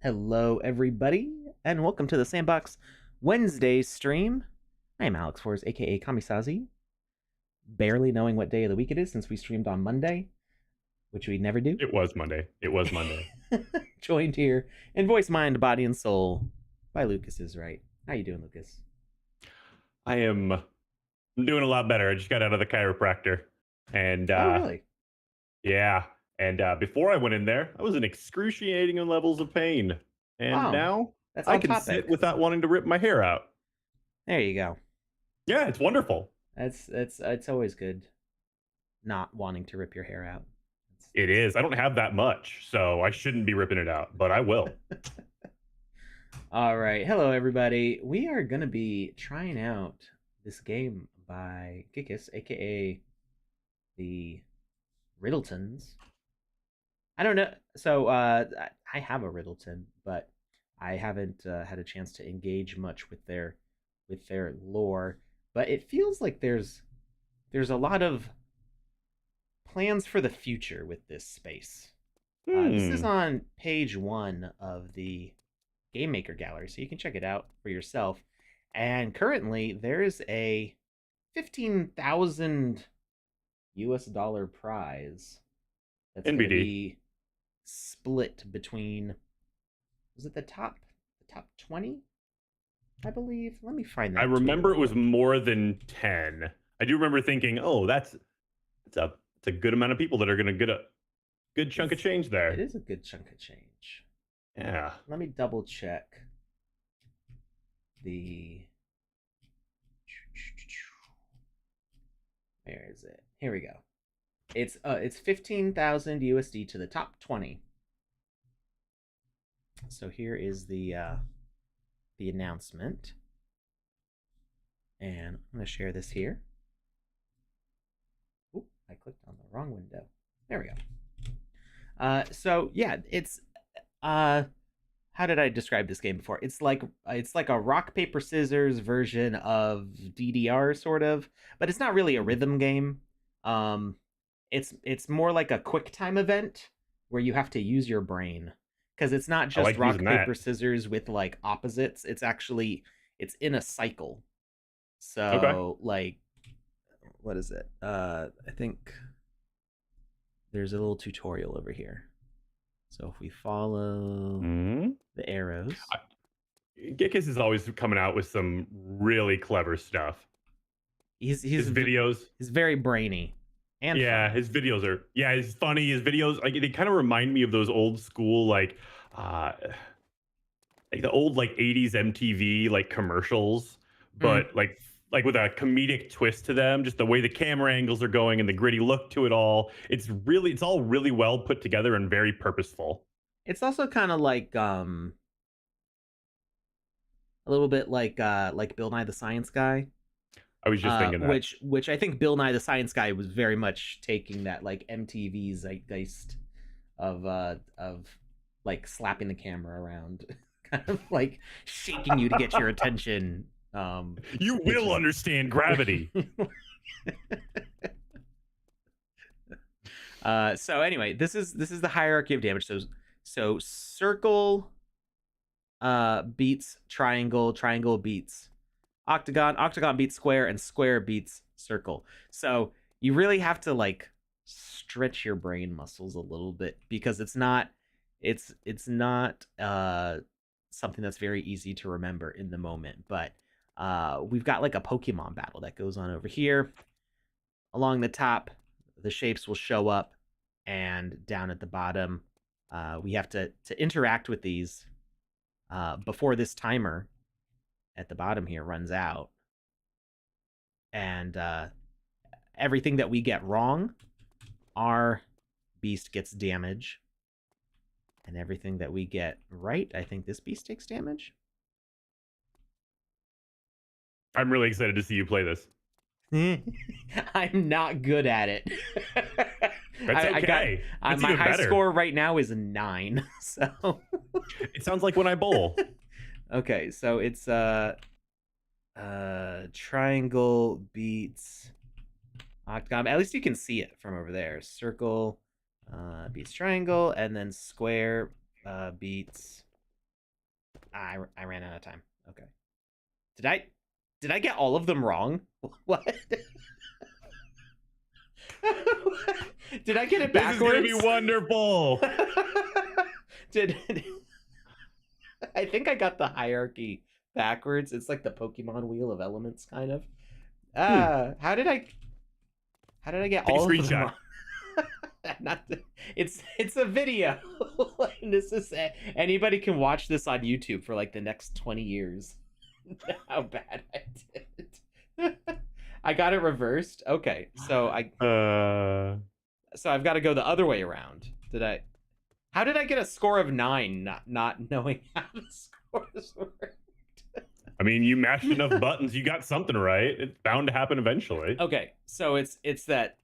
Hello, everybody, and welcome to the Sandbox Wednesday stream. I am Alex Florez, aka Kamisazi, barely knowing what day of the week it is since we streamed on Monday, which we never do. It was Monday. It was Monday. Joined here in voice, mind, body, and soul by Lucas is right. How you doing, Lucas? I am doing a lot better. I just got out of the chiropractor. And Oh, really? yeah. And before I went in there, I was in excruciating levels of pain. And Wow, now that's I on can topic. sit without wanting to rip my hair out. There you go. Yeah, it's wonderful. It's always good not wanting to rip your hair out. It is. I don't have that much, so I shouldn't be ripping it out, but I will. All right. Hello, everybody. We are going to be trying out this game by Kikis, aka the Riddletons. I don't know. So, I have a Riddleton, but I haven't had a chance to engage much with their lore. But it feels like there's a lot of plans for the future with this space. This is on page 1 of the Game Maker gallery, so you can check it out for yourself. And currently, there's a 15,000 US dollar prize that's going to NBD. be split between, was it the top 20, I believe. Let me find that. I remember it was more than 10. I do remember thinking, oh, it's a good amount of people that are going to get a good chunk of change there. It is a good chunk of change. Yeah. Let me double check the. Where is it? Here we go. It's 15,000 USD to the top 20. So here is the announcement, and I'm gonna share this here. Oop, I clicked on the wrong window. There we go. So yeah, it's how did I describe this game before? It's like a rock paper scissors version of DDR sort of, but it's not really a rhythm game. It's more like a quick time event where you have to use your brain, because it's not just like rock using paper that. scissors with like opposites. It's in a cycle. So Okay. like, what is it? I think there's a little tutorial over here. So if we follow the arrows, Gikis is always coming out with some really clever stuff. his videos. He's very brainy. And yeah, funny. his videos are it's funny. His videos, like, they kind of remind me of those old school like the old like 80s MTV like commercials, but like with a comedic twist to them, just the way the camera angles are going and the gritty look to it all. It's all really well put together and very purposeful. It's also kind of like a little bit like Bill Nye the Science Guy. I was just thinking that. Which I think Bill Nye the Science Guy was very much taking that like MTV zeitgeist of like slapping the camera around, kind of like shaking you to get your attention. You will understand gravity. So anyway, this is the hierarchy of damage. So circle beats triangle, triangle beats octagon, octagon beats square, and square beats circle. So you really have to like stretch your brain muscles a little bit, because it's not something that's very easy to remember in the moment. But we've got like a Pokemon battle that goes on over here. Along the top, the shapes will show up, and down at the bottom, we have to interact with these before this timer at the bottom here runs out. And everything that we get wrong, our beast gets damage. And everything that we get right, I think this beast takes damage. I'm really excited to see you play this. I'm not good at it. That's okay. My high score right now is 9. So it sounds like when I bowl. Okay, so it's triangle beats octagon. At least you can see it from over there. Circle beats triangle, and then square beats I ran out of time. Okay. Did I get all of them wrong? What? Did I get it backwards? This is gonna be wonderful. Did I think I got the hierarchy backwards? It's like the Pokemon Wheel of Elements, kind of. How did I get Take all a of them screenshot. wrong? It's a video. This is anybody can watch this on YouTube for like the next 20 years. How bad I did. I got it reversed. Okay, so I've got to go the other way around. How did I get a score of 9 not knowing how the scores work? I mean, you mashed enough buttons, you got something right. It's bound to happen eventually. Okay, so it's that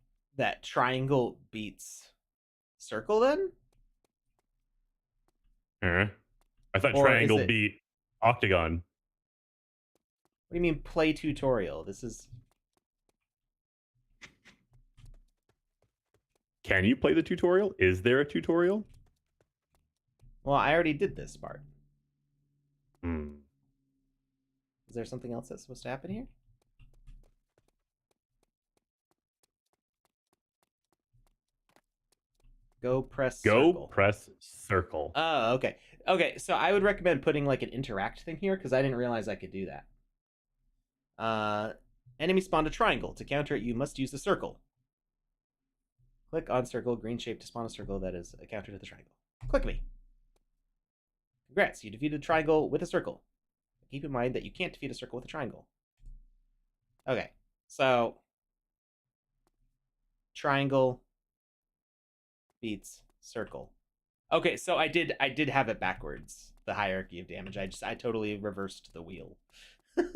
triangle beats circle then? I thought Or triangle beat octagon. What do you mean play tutorial? This is... Can you play the tutorial? Is there a tutorial? Well, I already did this part. Hmm. Is there something else that's supposed to happen here? Go press circle. Press circle. Oh, okay. Okay, so I would recommend putting like an interact thing here because I didn't realize I could do that. Enemy spawned a triangle. To counter it, you must use the circle. Click on circle, green shape to spawn a circle that is a counter to the triangle. Click me. Congrats, you defeated a triangle with a circle. Keep in mind that you can't defeat a circle with a triangle. Okay, so triangle beats circle. Okay, so I did have it backwards, the hierarchy of damage. I totally reversed the wheel.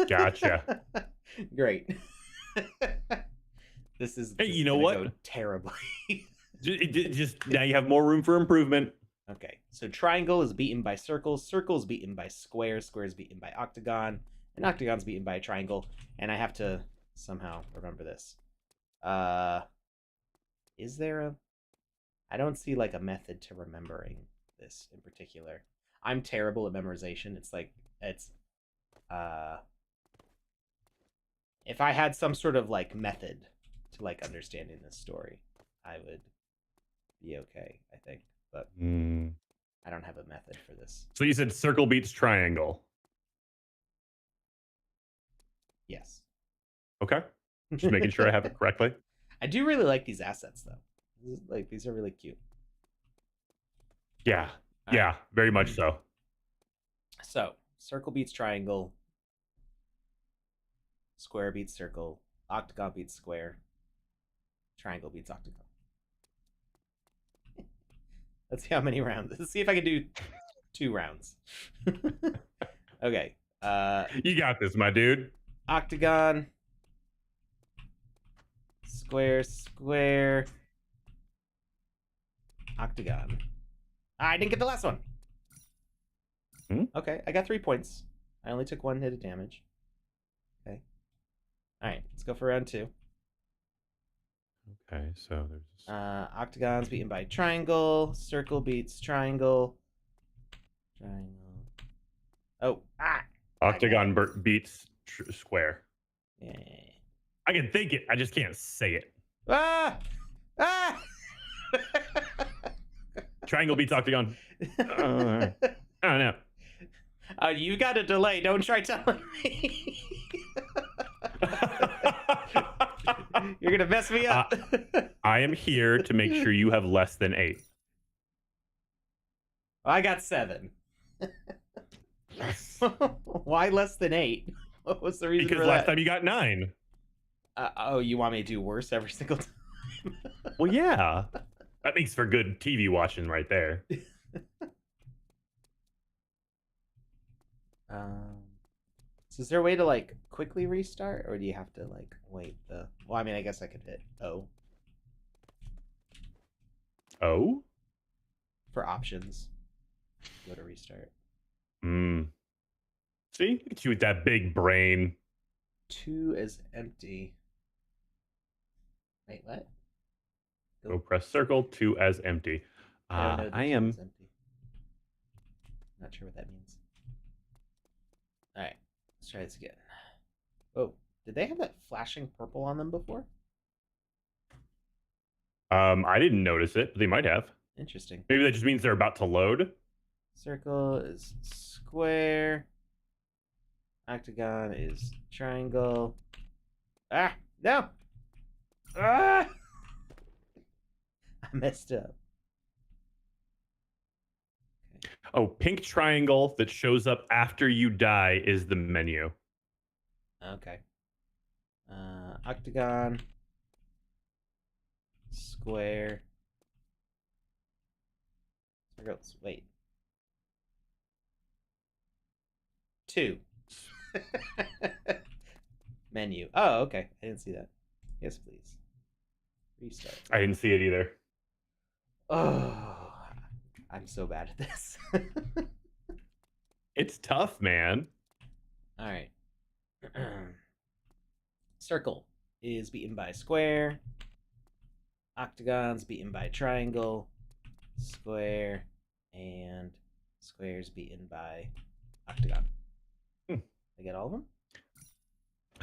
Gotcha. Great. This is hey, you know what? Go terribly. just now you have more room for improvement. Okay, so triangle is beaten by circle, circle is beaten by square, square is beaten by octagon, and octagon's beaten by a triangle, and I have to somehow remember this. Is there a... I don't see like a method to remembering this in particular. I'm terrible at memorization. If I had some sort of like method to like understanding this story, I would be okay, I think. But I don't have a method for this. So you said circle beats triangle. Yes. Okay. Just making sure I have it correctly. I do really like these assets though. Like these are really cute. Yeah. Yeah, very much so. So, circle beats triangle. Square beats circle. Octagon beats square. Triangle beats octagon. Let's see how many rounds. Let's see if I can do 2 rounds. Okay. You got this, my dude. Octagon. Square, square. Octagon. I didn't get the last one. Okay, I got 3 points. I only took 1 hit of damage. Okay. Alright, let's go for round 2. Okay, so there's... Octagon's beaten by triangle. Circle beats triangle. Triangle. Oh, Octagon beats square. Yeah. I can think it, I just can't say it. Triangle beats octagon. I don't know. You got a delay. Don't try telling me. You're gonna mess me up. I am here to make sure you have less than 8. I got 7. Why less than 8? What was the reason? Because last time you got 9. Oh, you want me to do worse every single time? Well, yeah. That makes for good TV watching right there. So is there a way to like quickly restart, or do you have to like wait the... Well, I mean, I guess I could hit O. O? For options. Go to restart. See? Look at you with that big brain. 2 is empty. Wait, what? Go press circle, 2 as empty. I am... Empty. Not sure what that means. Let's try this again. Oh, did they have that flashing purple on them before? I didn't notice it, but they might have. Interesting. Maybe that just means they're about to load. Circle is square. Octagon is triangle. Ah, no! Ah! I messed up. Okay. Oh, pink triangle that shows up after you die is the menu. Okay. Octagon. Square. Circles. Wait. 2. Menu. Oh, okay. I didn't see that. Yes, please. Restart. I didn't see it either. Oh, I'm so bad at this. It's tough, man. All right. Circle is beaten by square. Octagon's beaten by triangle. Square. And square's beaten by octagon. I get all of them?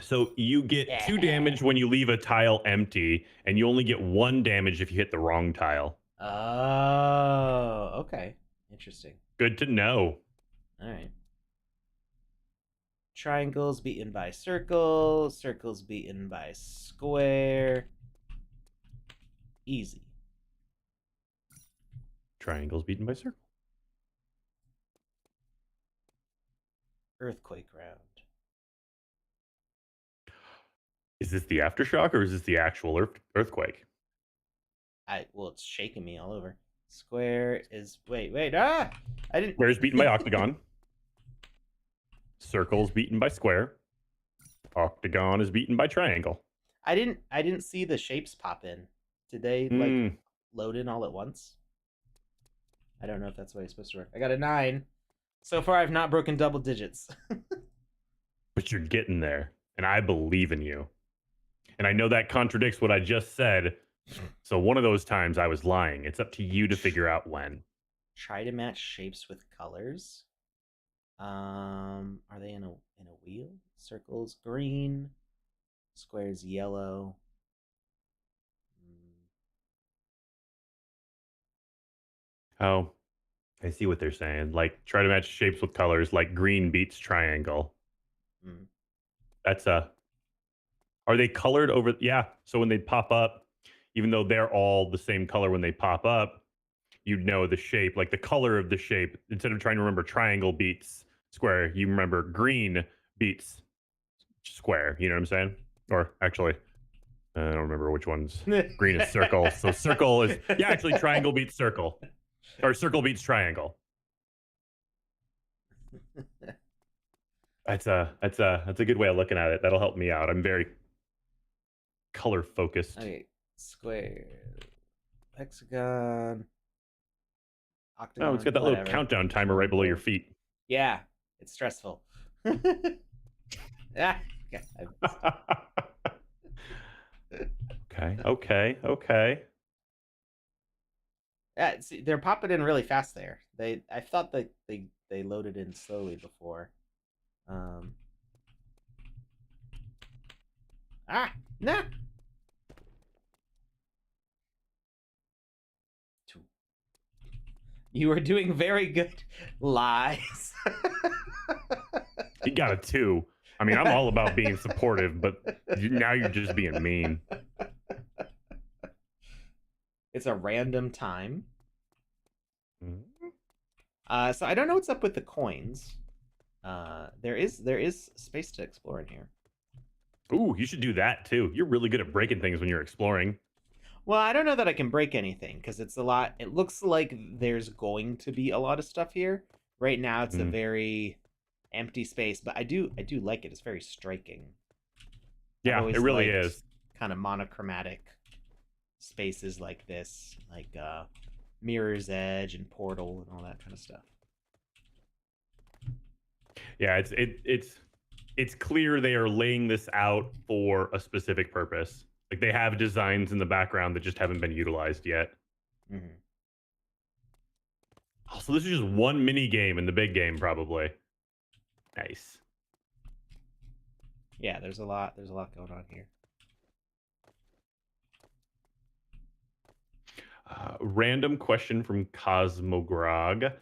So you get 2 damage when you leave a tile empty, and you only get 1 damage if you hit the wrong tile. Oh, okay. Interesting. Good to know. All right. Triangles beaten by circle. Circles beaten by square. Easy. Triangles beaten by circle. Earthquake round. Is this the aftershock or is this the actual earthquake? Well, it's shaking me all over. Square is wait. I didn't. Square's beaten by octagon. Circle's beaten by square. Octagon is beaten by triangle. I didn't see the shapes pop in. Did they like load in all at once? I don't know if that's the way it's supposed to work. I got a 9. So far, I've not broken double digits. But you're getting there, and I believe in you. And I know that contradicts what I just said. So one of those times I was lying. It's up to you to figure out when. Try to match shapes with colors. Are they in a wheel? Circles green, squares yellow. Oh, I see what they're saying. Like, try to match shapes with colors, like green beats triangle. That's are they colored over? Yeah. So when they pop up, even though they're all the same color when they pop up, you'd know the shape, like the color of the shape. Instead of trying to remember triangle beats square, you remember green beats square. You know what I'm saying? Or actually, I don't remember which one's green is circle. So circle is, yeah, actually triangle beats circle. Or circle beats triangle. That's a good way of looking at it. That'll help me out. I'm very color focused. Okay, square, hexagon, octagon. Oh, it's got that little countdown timer right below your feet. Yeah, it's stressful. Yeah. Okay. Yeah, see, they're popping in really fast there. I thought that they loaded in slowly before. Nah. 2. You were doing very good. Lies. You got a 2. I mean, I'm all about being supportive, but now you're just being mean. It's a random time. So I don't know what's up with the coins. There is space to explore in here. Ooh, you should do that too. You're really good at breaking things when you're exploring. Well, I don't know that I can break anything because it's a lot. It looks like there's going to be a lot of stuff here. Right now, it's a very empty space, but I do like it. It's very striking. Yeah, it really is. Kind of monochromatic spaces like this, like Mirror's Edge and Portal and all that kind of stuff. Yeah, it's clear they are laying this out for a specific purpose. Like they have designs in the background that just haven't been utilized yet. So this is just one mini game in the big game, probably. Nice. Yeah, there's a lot. There's a lot going on here. Random question from Cosmogrog.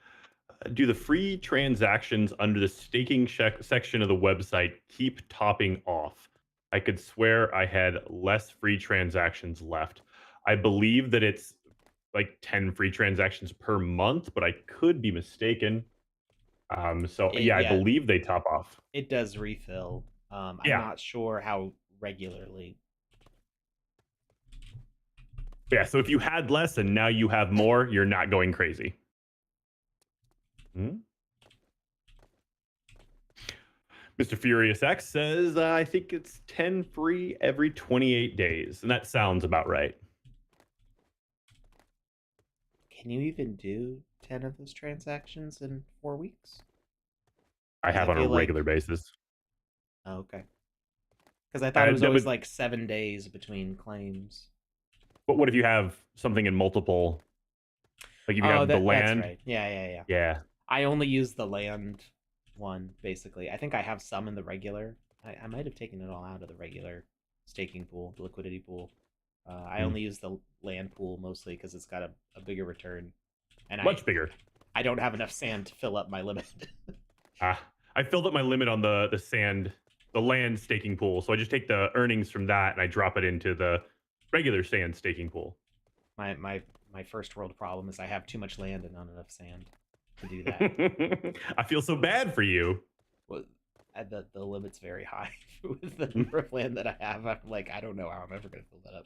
Do the free transactions under the staking section of the website keep topping off? I could swear I had less free transactions left. I believe that it's like 10 free transactions per month, but I could be mistaken. So yeah, I Yeah, believe they top off. it does refill. I'm Yeah. not sure how regularly. Yeah. So if you had less and now you have more, you're not going crazy. Hmm? Mr. Furious X says, I think it's 10 free every 28 days. And that sounds about right. Can you even do 10 of those transactions in 4 weeks? I 'Cause I have on a feel like, regular basis. oh, okay. Because I thought it was But always like 7 days between claims. what if you have something in multiple? Like if you Oh, have the that's land? right. Yeah. Yeah. I only use the land one, basically. I think I have some in the regular. I might have taken it all out of the regular staking pool, the liquidity pool. I Hmm. only use the land pool mostly because it's got a bigger return, and Much bigger. I don't have enough sand to fill up my limit. I filled up my limit on the land staking pool. So I just take the earnings from that and I drop it into the regular sand staking pool. My first world problem is I have too much land and not enough sand to do that. I feel so bad for you. Well, the limit's very high with the number of land that I have. I'm like, I don't know how I'm ever gonna fill that up.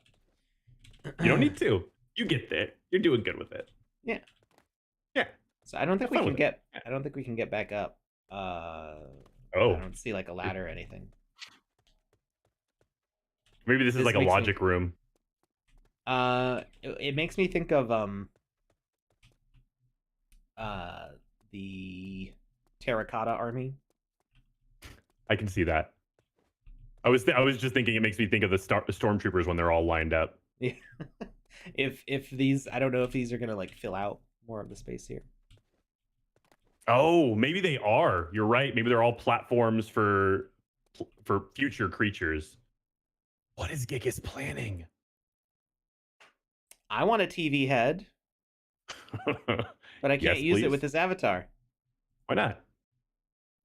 You don't need to. You get there. You're doing good with it. Yeah. Yeah. So I don't think Have we fun can with it. get. I don't think we can get back up. I Oh, don't see like a ladder or anything. maybe this is This like a makes me. logic room. It makes me think of uh the terracotta army. I can see that. I was just thinking it makes me think of the stormtroopers when they're all lined up. Yeah. If these, I don't know if these are gonna like fill out more of the space here. Oh, maybe they are. You're right. Maybe they're all platforms for future creatures. What is Gigas planning? I want a TV head, but I can't Yes, use it please. with this avatar. Why not?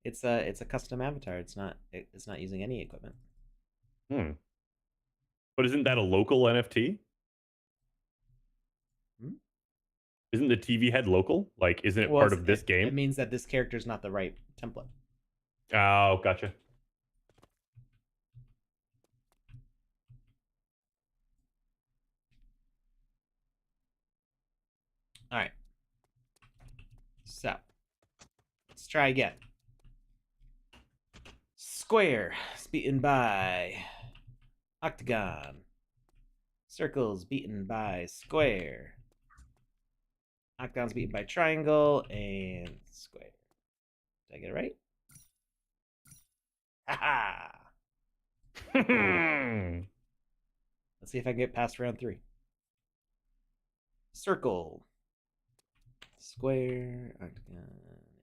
It's a custom avatar. It's not using any equipment. Hmm. But isn't that a local NFT? Hmm? Isn't the TV head local? Like, isn't it Well, part of this it game? means that this character's not the right template. Oh, gotcha. All right. So let's try again. Square is beaten by octagon. Circles beaten by square. Octagon's beaten by triangle and square. Did I get it right? Haha. Let's see if I can get past round 3. Circle. Square. Octagon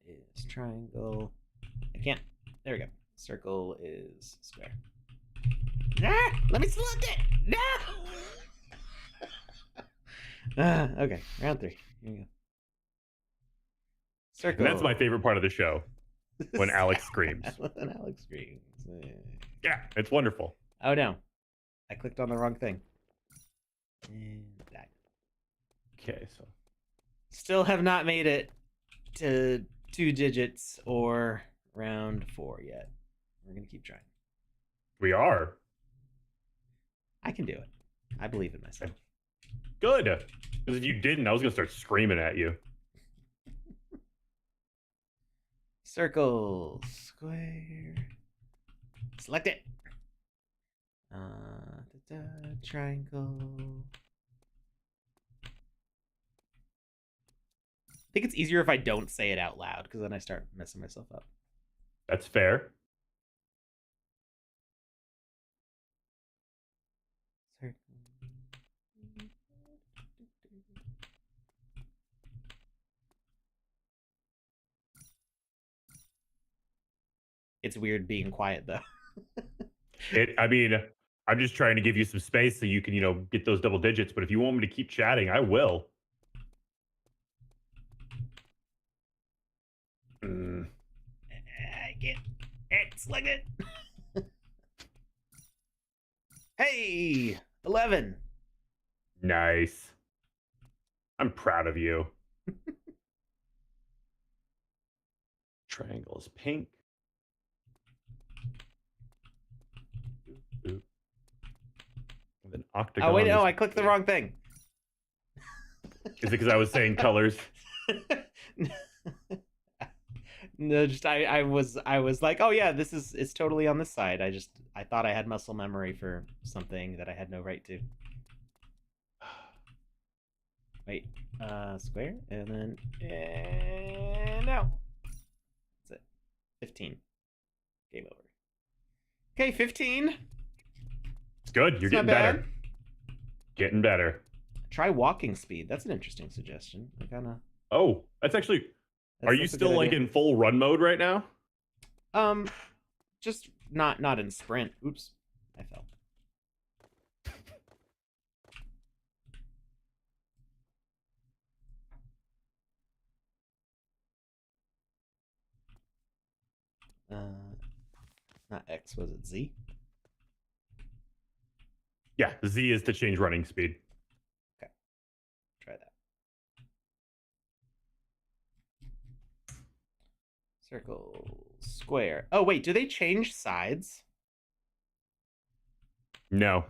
is triangle. I can't. There we go. Circle is square. Ah, let me select it. No. Okay, round 3. Here we go. Circle. And that's my favorite part of the show. When Alex screams. When Alex screams. Yeah, it's wonderful. Oh no. I clicked on the wrong thing. And died. Okay, so Still have not made it to 2 digits or round 4 yet. We're going to keep trying. we are. I can do it. I believe in myself. Good. Because if you didn't, I was going to start screaming at you. Circle. Square. Select it. Triangle. I think it's easier if I don't say it out loud because then I start messing myself up. That's fair. It's weird being quiet though. I mean, I'm just trying to give you some space so you can, get those double digits. But if you want me to keep chatting, I will. Mm, I get it's like it. Hey, 11. nice. I'm proud of you. Triangle is pink. And then Oh wait, octagon no, is I clicked the blue. wrong thing. Is it because I was saying colors? No, just I was like, oh yeah, this is it's totally on this side. I thought I had muscle memory for something that I had no right to. Wait, square, and then no, that's it. 15. Game over. Okay, 15. It's good. You're It's not getting bad. better. Getting better. Try walking speed. That's an interesting suggestion. I kind of. Oh, that's actually. Are you That's a still good like idea. in full run mode right now? Just not in sprint. Oops, I fell. Not X. Was it Z? Yeah, Z is to change running speed. Okay, try that. Circle, square. Oh wait, do they change sides? No.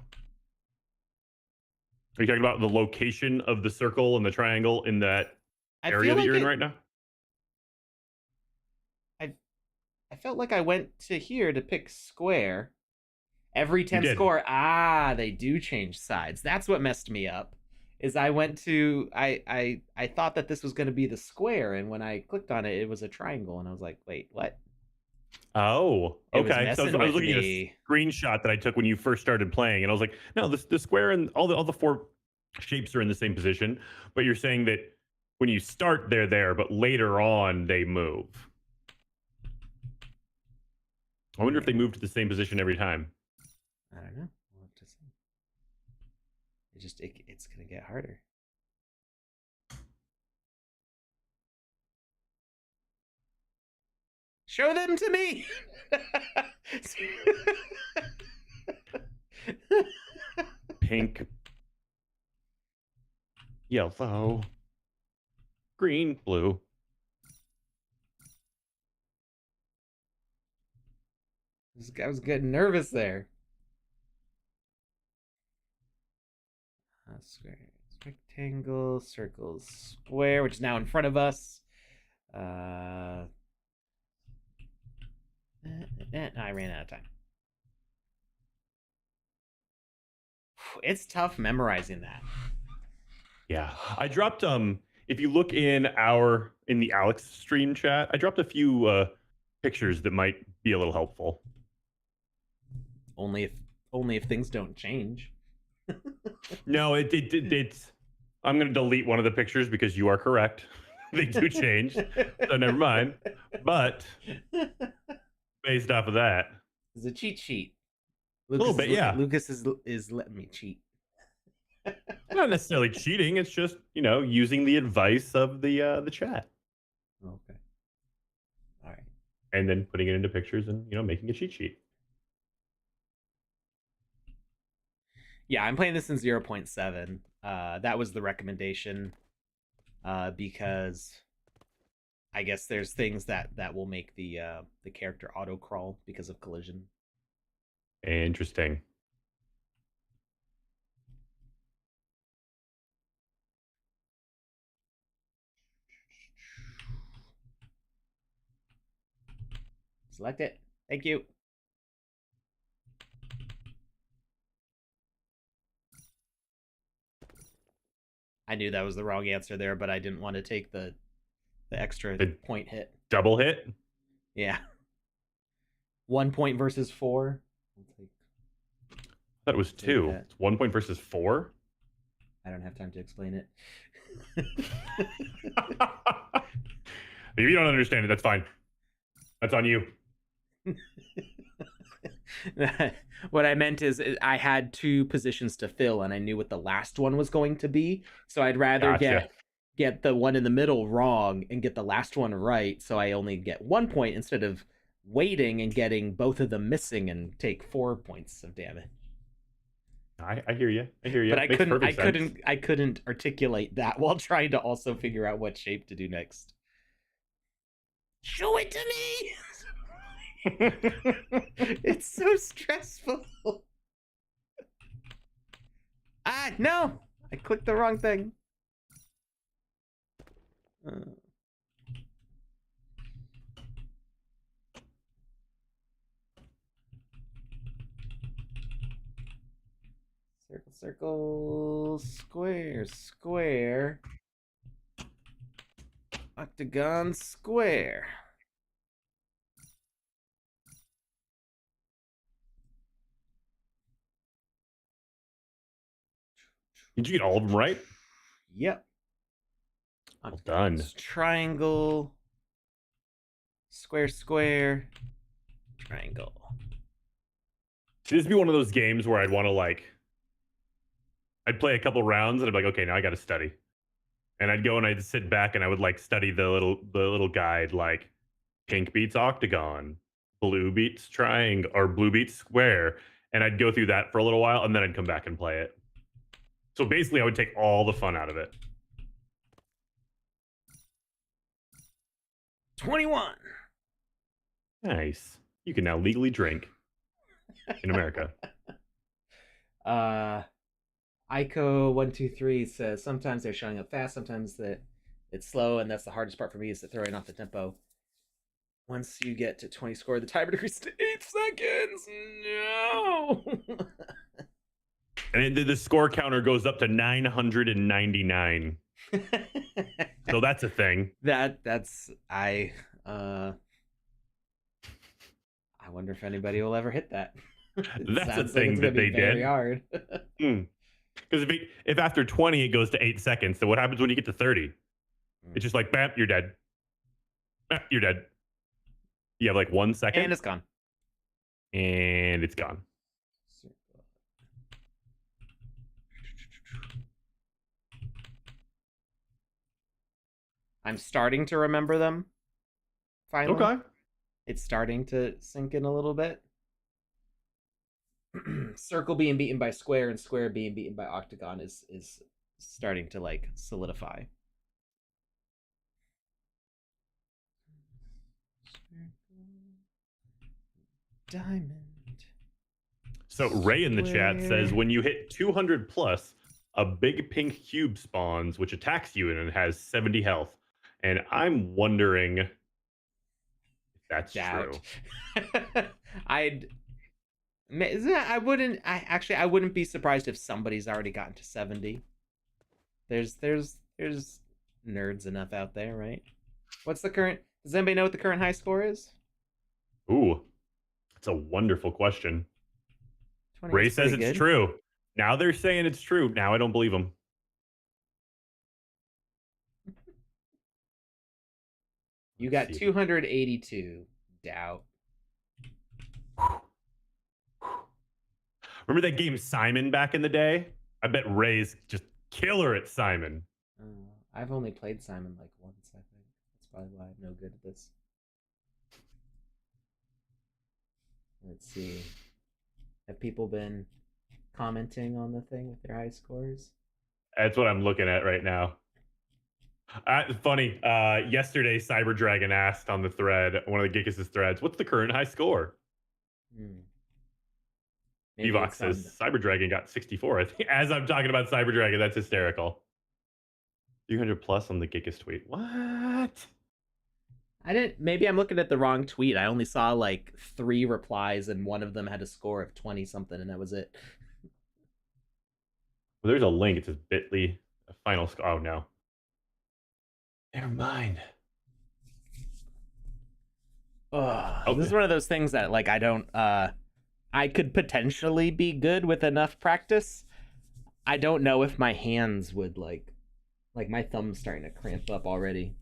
Are you talking about the location of the circle and the triangle in that I area feel that like you're in it. right now? I felt like I went to here to pick square. Every You 10 did. score. Ah, they do change sides. That's what messed me up. Is I went to I thought that this was going to be the square, and when I clicked on it, it was a triangle, and I was like, wait, what? Oh, It was okay. So messing I was with looking at a me. screenshot that I took when you first started playing, and I was like, no, the square and all the four shapes are in the same position. But you're saying that when you start, they're there, but later on they move. I wonder if they Yeah, move to the same position every time. I don't know. We'll have to see. It's gonna get harder. Show them to me. Pink, yellow, green, blue. I was getting nervous there. Square, rectangle, circles, square, which is now in front of us. I ran out of time. It's tough memorizing that. Yeah. I dropped if you look in the Alex stream chat, I dropped a few pictures that might be a little helpful. Only if things don't change. No, it's I'm going to delete one of the pictures because you are correct. They do change. So never mind. But based off of that, It's a cheat sheet. a little bit, yeah. Lucas is letting me cheat. Not necessarily cheating. It's just, using the advice of the chat. Okay. All right. And then putting it into pictures and, making a cheat sheet. Yeah, I'm playing this in 0.7. That was the recommendation because I guess there's things that will make the character auto crawl because of collision. Interesting. Select it. Thank you. I knew that was the wrong answer there, but I didn't want to take the extra point hit. Double hit? Yeah. 1 point versus 4. That was 2. It's 1 point versus 4. I don't have time to explain it. If you don't understand it, that's fine. That's on you. What I meant is I had two positions to fill, and I knew what the last one was going to be. So I'd rather Gotcha. get the one in the middle wrong and get the last one right, so I only get 1 point instead of waiting and getting both of them missing and take 4 points of damage. I hear you. I hear you. But Makes perfect sense. I couldn't articulate that while trying to also figure out what shape to do next. Show it to me. It's so stressful. Ah, no! I clicked the wrong thing. Circle, circle, square, square, octagon, square. Did you get all of them right? Yep. Well done. Triangle, square, square, triangle. Should this be one of those games where I'd want to I'd play a couple rounds and I'd be like, okay, now I got to study, and I'd go and I'd sit back and I would study the little guide, like pink beats octagon, blue beats triangle, or blue beats square, and I'd go through that for a little while and then I'd come back and play it. So basically, I would take all the fun out of it. 21. Nice. You can now legally drink in America. Ico123 says sometimes they're showing up fast, sometimes that it's slow, and that's the hardest part for me is the throwing off the tempo. Once you get to 20 score, the timer decreases to 8 seconds. No. And the score counter goes up to 999. So that's a thing. That's I wonder if anybody will ever hit that. That's a thing that they did. Very hard. Because if after 20 it goes to 8 seconds, then what happens when you get to 30? It's just like, bam, you're dead. Bam, you're dead. You have 1 second. And it's gone. And it's gone. I'm starting to remember them. Finally. Okay. It's starting to sink in a little bit. Circle being beaten by square and square being beaten by octagon is starting to solidify. Diamond. So Ray in the chat says when you hit 200 plus, a big pink cube spawns, which attacks you and it has 70 health. And I'm wondering if that's true. I wouldn't be surprised if somebody's already gotten to 70. There's nerds enough out there, right? What's the current? Does anybody know what the current high score is? Ooh, that's a wonderful question. Ray says it's true. Now they're saying it's true. Now I don't believe them. You got 282. Doubt. Remember that game Simon back in the day? I bet Ray's just killer at Simon. I've only played Simon once, I think. That's probably why I'm no good at this. Let's see. Have people been commenting on the thing with their high scores? That's what I'm looking at right now. Funny. Yesterday, Cyber Dragon asked on the thread, one of the Geekus' threads, what's the current high score? Vox says Cyber Dragon got 64. I think as I'm talking about Cyber Dragon, that's hysterical. 300 plus on the Geekus tweet. What? Maybe I'm looking at the wrong tweet. I only saw 3 replies and one of them had a score of 20 something and that was it. Well, there's a link. It says bit.ly final score. Oh no. Never mind. This is one of those things that I don't I could potentially be good with enough practice. I don't know if my hands would like my thumb's starting to cramp up already.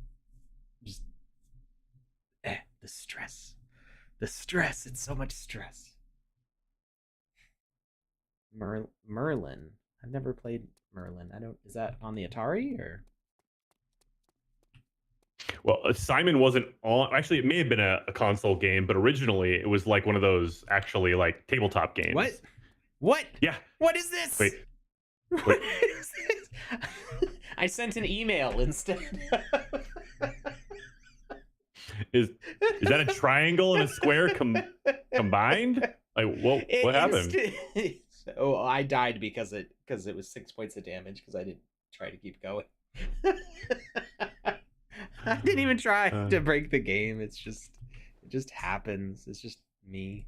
Just the stress. It's so much stress. Merlin. I've never played Merlin. I don't. Is that on the Atari or? Well, Simon wasn't on. Actually, it may have been a console game, but originally it was like one of those actually like tabletop What? games. What? Yeah. What is this? Wait. What is this? I sent an email instead. Is that a triangle and a square combined? Like, what happened? Oh, I died because it was 6 points of damage because I didn't try to keep going. I didn't even try to break the game. It just happens. It's just me.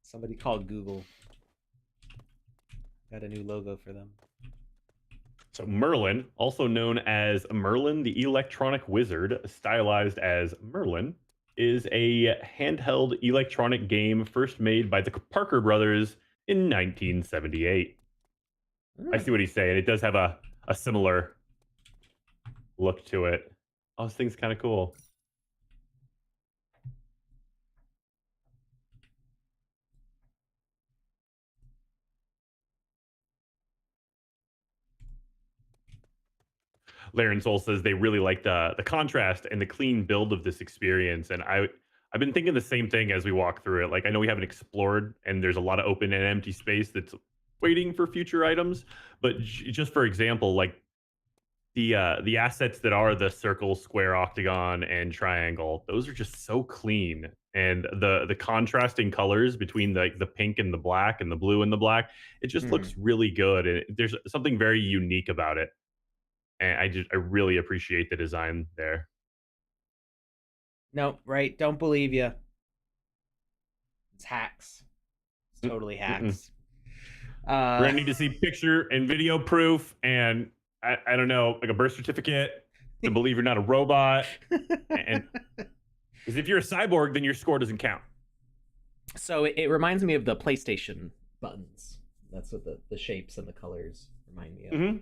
Somebody called Google. Got a new logo for them. So Merlin, also known as Merlin the Electronic Wizard, stylized as Merlin, is a handheld electronic game first made by the Parker brothers in 1978. I see what he's saying. It does have a similar look to it. Oh, this thing's kind of cool. Laren Soul says they really like the contrast and the clean build of this experience. And I've been thinking the same thing as we walk through it. Like I know we haven't explored and there's a lot of open and empty space that's waiting for future items. But just for example, like the assets that are the circle, square, octagon, and triangle, those are just so clean. And the contrasting colors between the pink and the black and the blue and the black, it just looks really good. And there's something very unique about it. And I really appreciate the design there. No, right. Don't believe you. It's hacks. It's totally hacks. We're gonna need to see picture and video proof, and I don't know, like a birth certificate to believe you're not a robot. And because if you're a cyborg, then your score doesn't count. So it reminds me of the PlayStation buttons. That's what the shapes and the colors remind me of. Mm-hmm.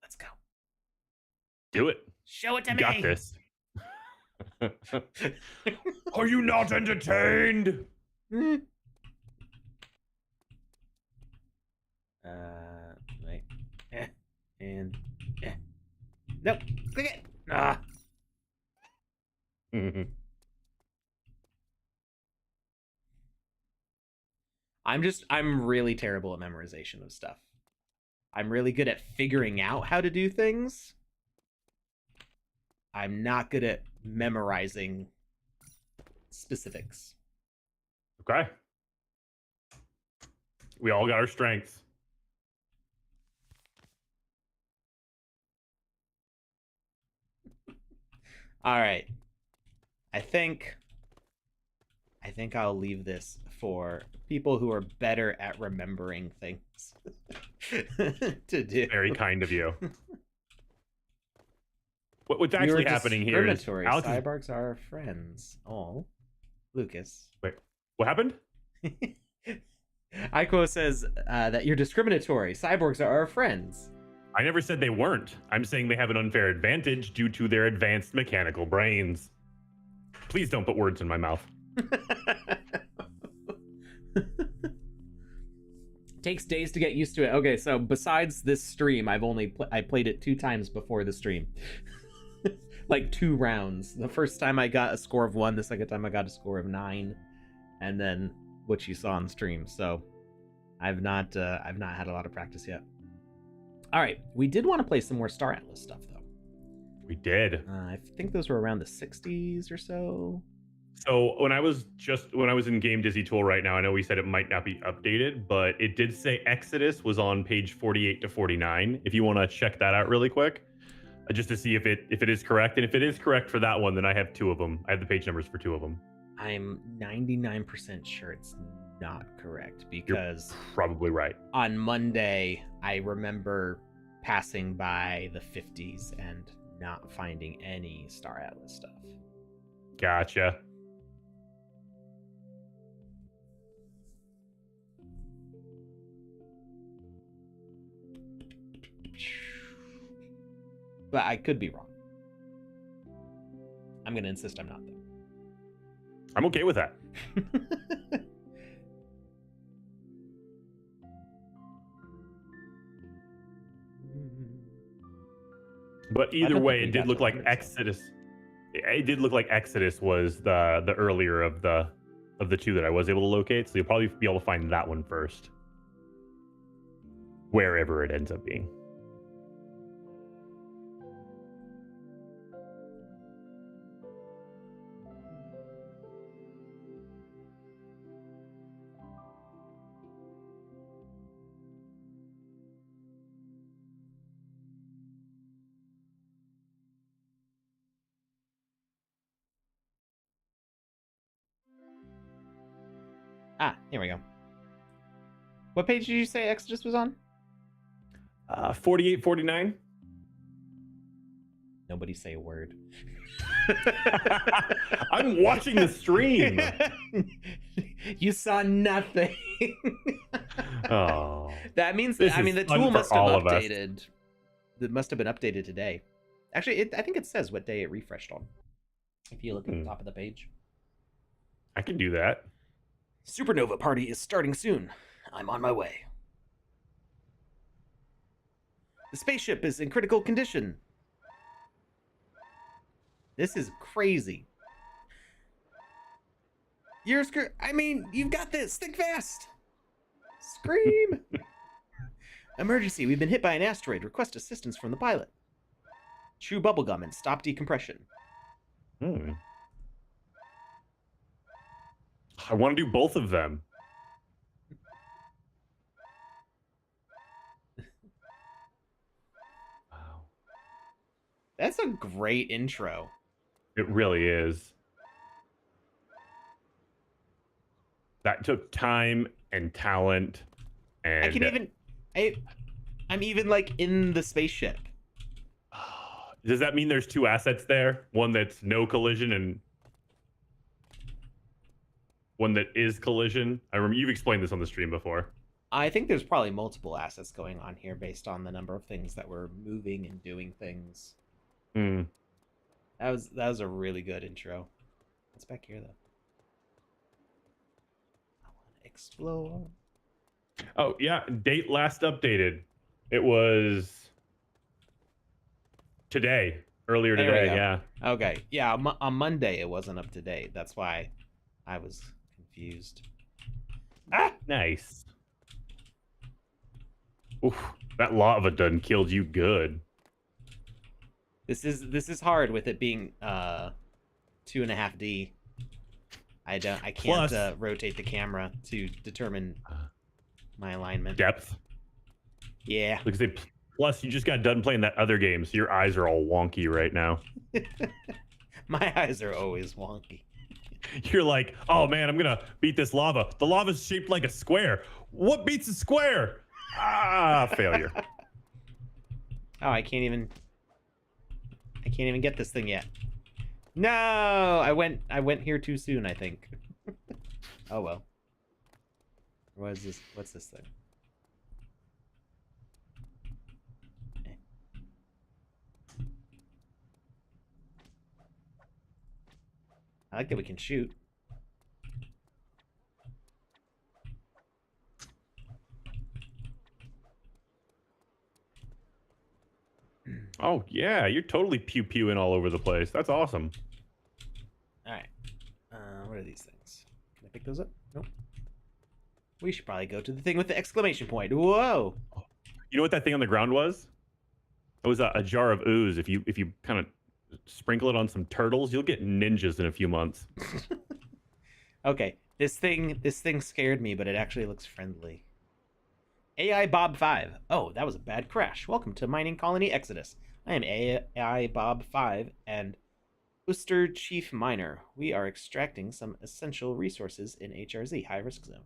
Let's go. Do it. Show it to you me. Got this. Are you not entertained? Wait. And nope. Click it. Ah. I'm really terrible at memorization of stuff. I'm really good at figuring out how to do things. I'm not good at memorizing specifics. Okay. We all got our strengths. All right. I think I'll leave this for people who are better at remembering things to do. Very kind of you. What's actually happening here is Alex cyborgs are our friends. Oh, Lucas. Wait, what happened? Iquo says that you're discriminatory. Cyborgs are our friends. I never said they weren't. I'm saying they have an unfair advantage due to their advanced mechanical brains. Please don't put words in my mouth. Takes days to get used to it. Okay, so besides this stream, I've only I played it 2 times before the stream. Like 2 rounds. The first time I got a score of 1, the second time I got a score of 9, and then what you saw on stream. So I've not had a lot of practice yet. All right, we did want to play some more Star Atlas stuff though. We did. I think those were around the 60s or so. So when I was in Game Dizzy Tool right now, I know we said it might not be updated, but it did say Exodus was on page 48 to 49. If you want to check that out really quick, just to see if it is correct. And if it is correct for that one, then I have 2 of them. I have the page numbers for 2 of them. I'm 99% sure it's not correct because you're probably right. On Monday, I remember passing by the 50s and not finding any Star Atlas stuff. Gotcha. But I could be wrong. I'm going to insist I'm not, though. I'm okay with that. But either way, it did look like Exodus. It did look like Exodus was the earlier of the two that I was able to locate. So you'll probably be able to find that one first, wherever it ends up being. Ah, here we go. What page did you say Exodus was on? 48, 49. Nobody say a word. I'm watching the stream. You saw nothing. Oh, that means that, I mean, the tool must have updated. It must have been updated today. Actually, I think it says what day it refreshed on. If you look at the top of the page, I can do that. Supernova party is starting soon. I'm on my way. The spaceship is in critical condition. This is crazy. I mean, you've got this. Think fast. Scream. Emergency. We've been hit by an asteroid. Request assistance from the pilot. Chew bubblegum and stop decompression. I want to do both of them. Wow. That's a great intro. It really is. That took time and talent, and I can even I'm even like in the spaceship. Does that mean there's two assets there? One that's no collision and one that is collision? I remember you've explained this on the stream before. I think there's probably multiple assets going on here based on the number of things that were moving and doing things. That was a really good intro. What's back here though? I want to explore. Oh yeah, date last updated. It was today, earlier today. Yeah. Okay. Yeah, on Monday it wasn't up to date. That's why I was confused. Ah, nice. Oof, that lava done killed you good. This is hard with it being 2.5D. I can't rotate the camera to determine my alignment. Depth. Yeah. Because plus you just got done playing that other game, so your eyes are all wonky right now. My eyes are always wonky. You're like, oh man, I'm gonna beat this lava. The lava's shaped like a square. What beats a square? Ah, failure. Oh, I can't even get this thing yet. No, I went here too soon, I think. Oh well. What is this? What's this thing? I like that we can shoot. Oh yeah, you're totally pew-pewing all over the place. That's awesome. All right. What are these things? Can I pick those up? Nope. We should probably go to the thing with the exclamation point. Whoa! You know what that thing on the ground was? It was a jar of ooze. If you kind of sprinkle it on some turtles, you'll get ninjas in a few months. Okay, this thing scared me, but it actually looks friendly. AI Bob 5. Oh, that was a bad crash. Welcome to Mining Colony Exodus. I am AI Bob 5 and Uster Chief Miner. We are extracting some essential resources in HRZ, High Risk Zone.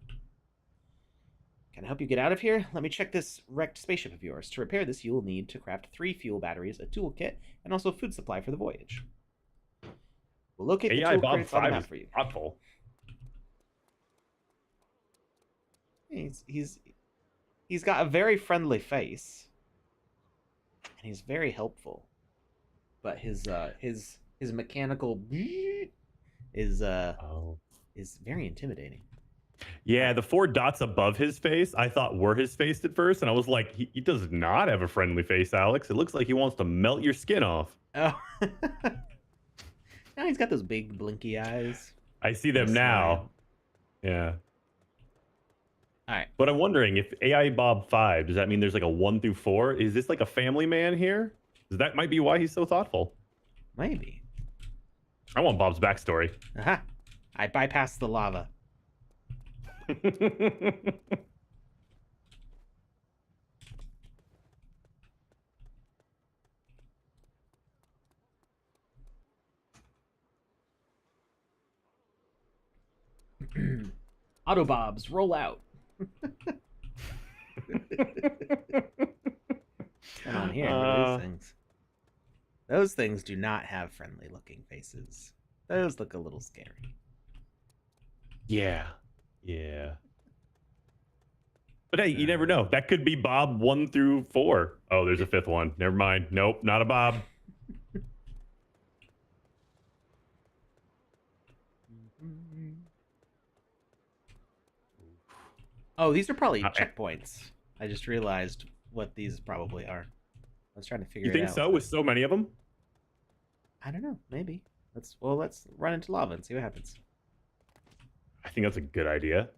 Can I help you get out of here? Let me check this wrecked spaceship of yours. To repair this, you will need to craft 3 fuel batteries, a toolkit, and also food supply for the voyage. We'll locate the tool crates on the map for you. Thoughtful. He's got a very friendly face. and he's very helpful. But his mechanical is Oh. is very intimidating. Yeah, the 4 dots above his face, I thought were his face at first, and I was like, he does not have a friendly face, Alex. It looks like he wants to melt your skin off. Oh, now he's got those big blinky eyes. I see He's them smiling. now. Yeah. All right. But I'm wondering if AI Bob 5, does that mean there's like a 1 through 4? Is this like a family man here? 'Cause that might be why he's so thoughtful. Maybe. I want Bob's backstory. Aha! I bypassed the lava. Autobobs, roll out. Come on here. Look at these things. Those things do not have friendly looking faces. Those look a little scary. Yeah. Yeah. But hey, you never know. That could be Bob 1 through 4. Oh, there's a 5th one. Never mind. Nope, not a Bob. Oh, these are probably checkpoints. I just realized what these probably are. I was trying to figure it out. You think so? With so many of them? I don't know. Maybe. Let's run into lava and see what happens. I think that's a good idea.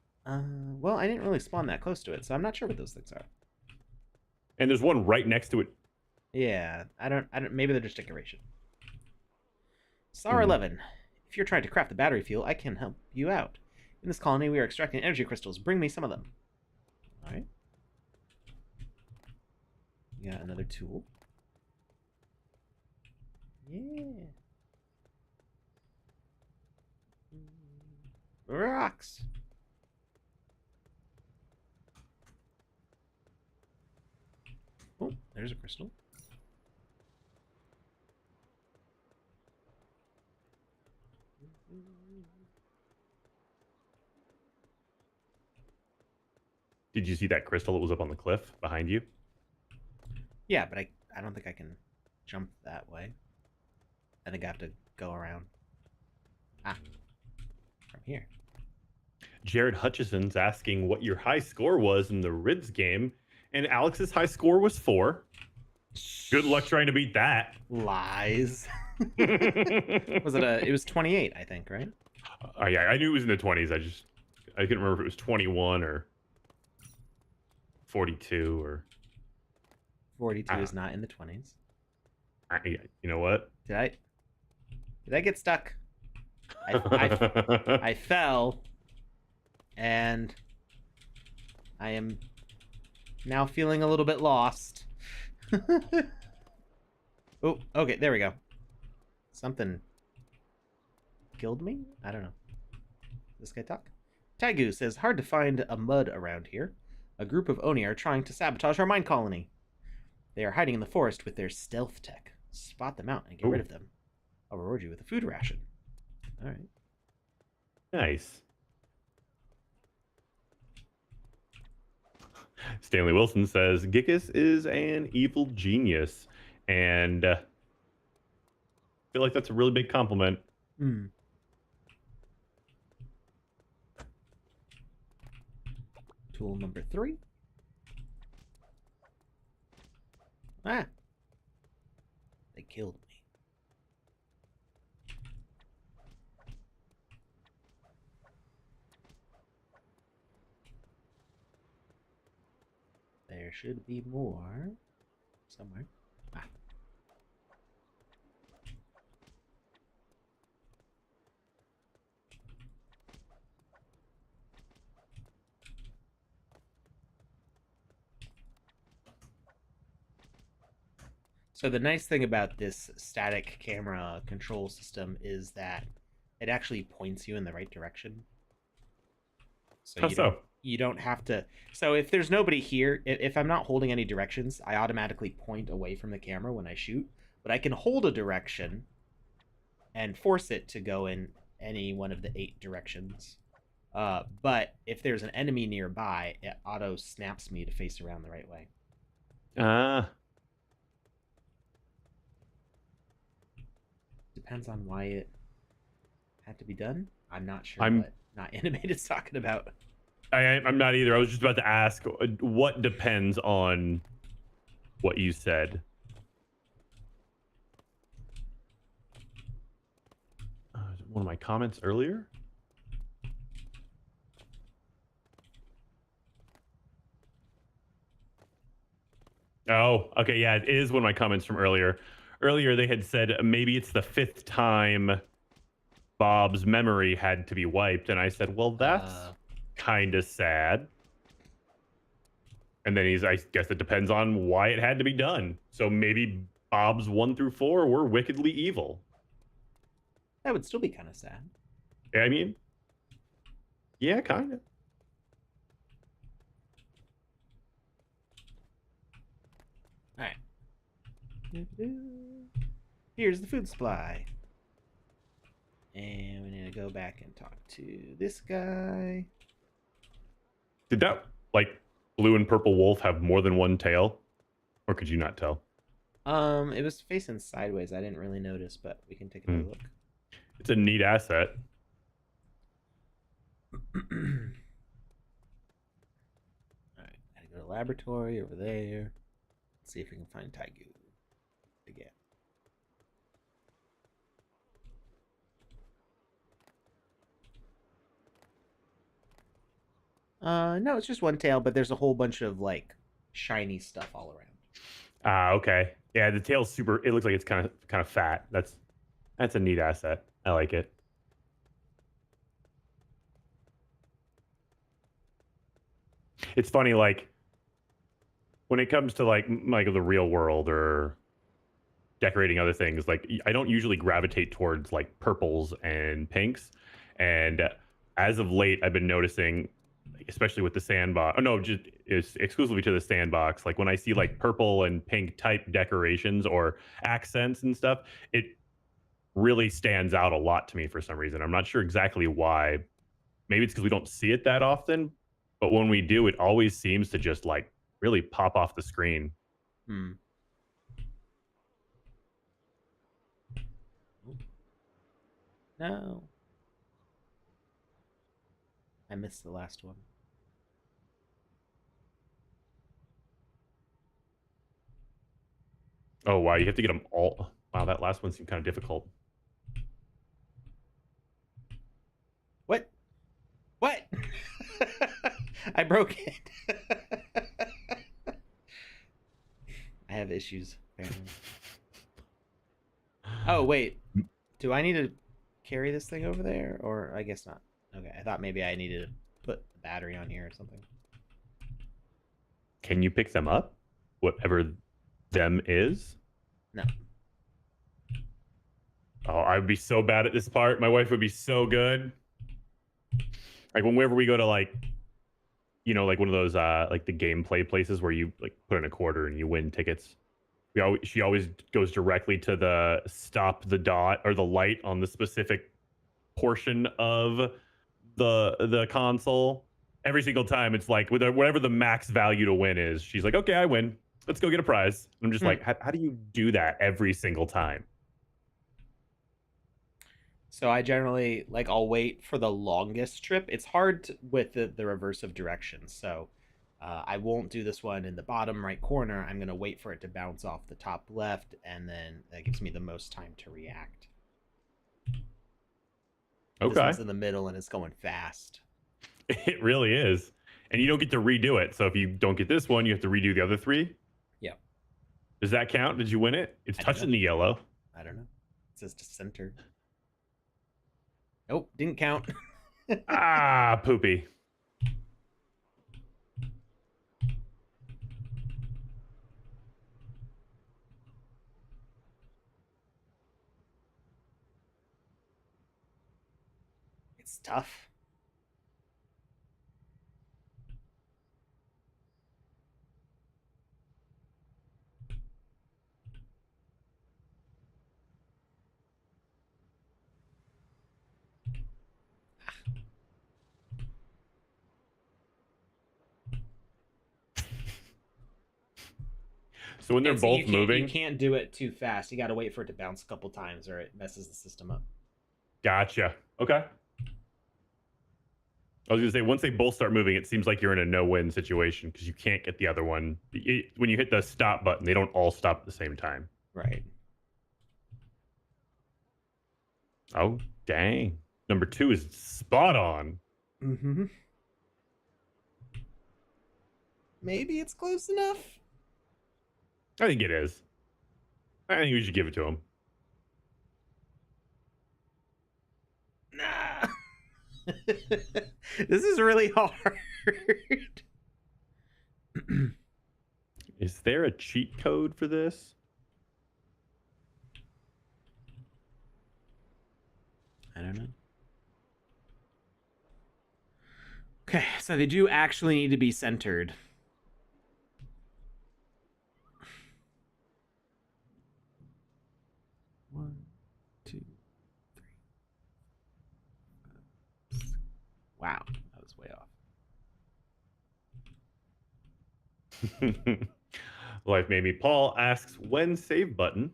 Well, I didn't really spawn that close to it, so I'm not sure what those things are. And there's one right next to it. Yeah, I don't. Maybe they're just decoration. Star 11. If you're trying to craft the battery fuel, I can help you out. In this colony, we are extracting energy crystals. Bring me some of them. All right. We got another tool. Yeah. Rocks. Oh, there's a crystal. Did you see that crystal that was up on the cliff behind you? Yeah, but I don't think I can jump that way. I think I have to go around. Ah, from here. Jared Hutchison's asking what your high score was in the Riddzee game, and Alex's high score was 4. Good luck trying to beat that. Lies. It was 28, I think, right? Yeah, I knew it was in the 20s. I couldn't remember if it was 21 or 42 or 42 is not in the 20s. You know what? Did I get stuck? I fell, and I am now feeling a little bit lost. Oh, okay, there we go. Something killed me? I don't know. This guy talk? Tagu says, hard to find a mud around here. A group of Oni are trying to sabotage our mine colony. They are hiding in the forest with their stealth tech. Spot them out and get rid of them. I'll reward you with a food ration. All right. Nice. Stanley Wilson says, Gickus is an evil genius. And I feel like that's a really big compliment. Tool number 3. Ah. They killed me. There should be more somewhere. Ah. So the nice thing about this static camera control system is that it actually points you in the right direction. So you don't have to. So if there's nobody here, if I'm not holding any directions, I automatically point away from the camera when I shoot. But I can hold a direction and force it to go in any one of the 8 directions. But if there's an enemy nearby, it auto snaps me to face around the right way. depends on why it had to be done. I'm not sure I'm what not animated's talking about. I'm not either. I was just about to ask what depends on what you said. One of my comments earlier. Oh, okay. Yeah, it is one of my comments from earlier. Earlier, they had said maybe it's the 5th time Bob's memory had to be wiped. And I said, well, that's kind of sad. And then I guess it depends on why it had to be done. So maybe Bob's 1 through 4 were wickedly evil. That would still be kind of sad. I mean, yeah, kind of. All right. Here's the food supply. And we need to go back and talk to this guy. Did that, like, blue and purple wolf have more than one tail? Or could you not tell? It was facing sideways. I didn't really notice, but we can take another look. It's a neat asset. All right, gotta go to laboratory over there. Let's see if we can find Taigu again. No, it's just one tail, but there's a whole bunch of like shiny stuff all around. Ah, okay. Yeah, the tail's super. It looks like it's kind of fat. That's a neat asset. I like it. It's funny, like when it comes to like the real world or decorating other things, like I don't usually gravitate towards like purples and pinks, and as of late, I've been noticing, especially with the sandbox. Oh no, just is exclusively to the sandbox. Like when I see like purple and pink type decorations or accents and stuff, it really stands out a lot to me for some reason. I'm not sure exactly why. Maybe it's because we don't see it that often, but when we do, it always seems to just like really pop off the screen. No. I missed the last one. Oh wow, you have to get them all. Wow, that last one seemed kind of difficult. What? What? I broke it. I have issues, apparently. Oh, wait. Do I need to carry this thing over there? Or I guess not. Okay, I thought maybe I needed to put the battery on here or something. Can you pick them up? Whatever them is? No. Oh, I would be so bad at this part. My wife would be so good. Like whenever we go to like, like one of those like the gameplay places where you like put in a quarter and you win tickets. She always goes directly to the stop the dot or the light on the specific portion of the console. Every single time it's like whatever the max value to win is, she's like, okay, I win. Let's go get a prize. I'm just like, how do you do that every single time? So I generally like I'll wait for the longest trip. It's hard with the reverse of directions. So I won't do this one in the bottom right corner. I'm gonna wait for it to bounce off the top left, and then that gives me the most time to react. Okay. This one's in the middle and it's going fast. It really is. And you don't get to redo it. So if you don't get this one, you have to redo the other 3. Yeah. Does that count? Did you win it? It's touching the yellow. I don't know. It says to center. Nope, didn't count. Ah, poopy. It's tough. So when they're And so both you moving, can't do it too fast. You got to wait for it to bounce a couple times, or it messes the system up. gotcha. Okay. I was gonna say once they both start moving, it seems like you're in a no-win situation because you can't get the other one. When you hit the stop button, they don't all stop at the same time. Right. Oh dang! Number 2 is spot on. Mm-hmm. Maybe it's close enough. I think it is. I think we should give it to him. Nah. This is really hard. Is there a cheat code for this? I don't know. Okay, so they do actually need to be centered. One, two, three. Wow, that was way off. Life Made Me Paul asks, when save button?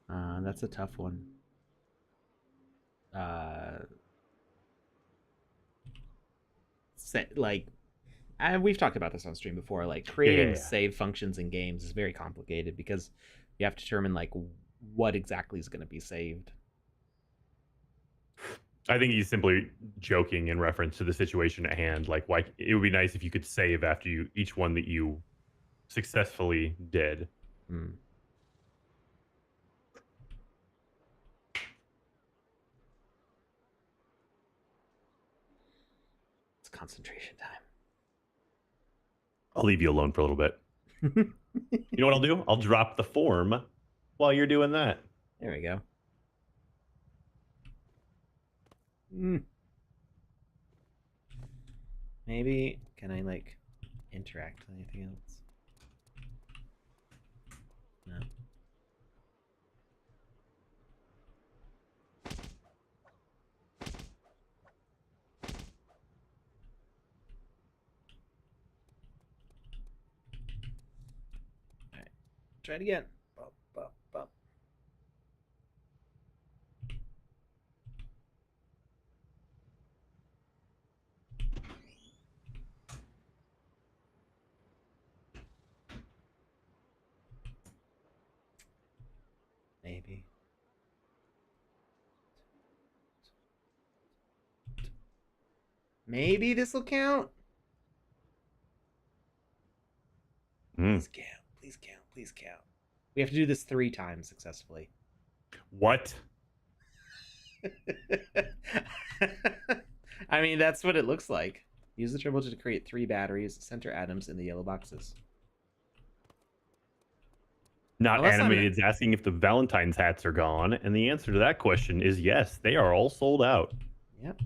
That's a tough one. Like, we've talked about this on stream before. Like, creating save functions in games is very complicated because you have to determine like what exactly is going to be saved. I think he's simply joking in reference to the situation at hand. Like, why it would be nice if you could save after each one that you successfully did. Hmm. It's concentration time. I'll leave you alone for a little bit. You know what I'll do? I'll drop the form while you're doing that. There we go. Maybe can I like interact with anything else? No. All right, try it again. Bop, bop, bop. Maybe. Maybe this will count. Please count. Please count. Please count. We have to do this 3 times successfully. What? I mean, that's what it looks like. Use the turbo to create 3 batteries. Center atoms in the yellow boxes. Not Animated's asking if the Valentine's hats are gone, and the answer to that question is yes, they are all sold out. Yep.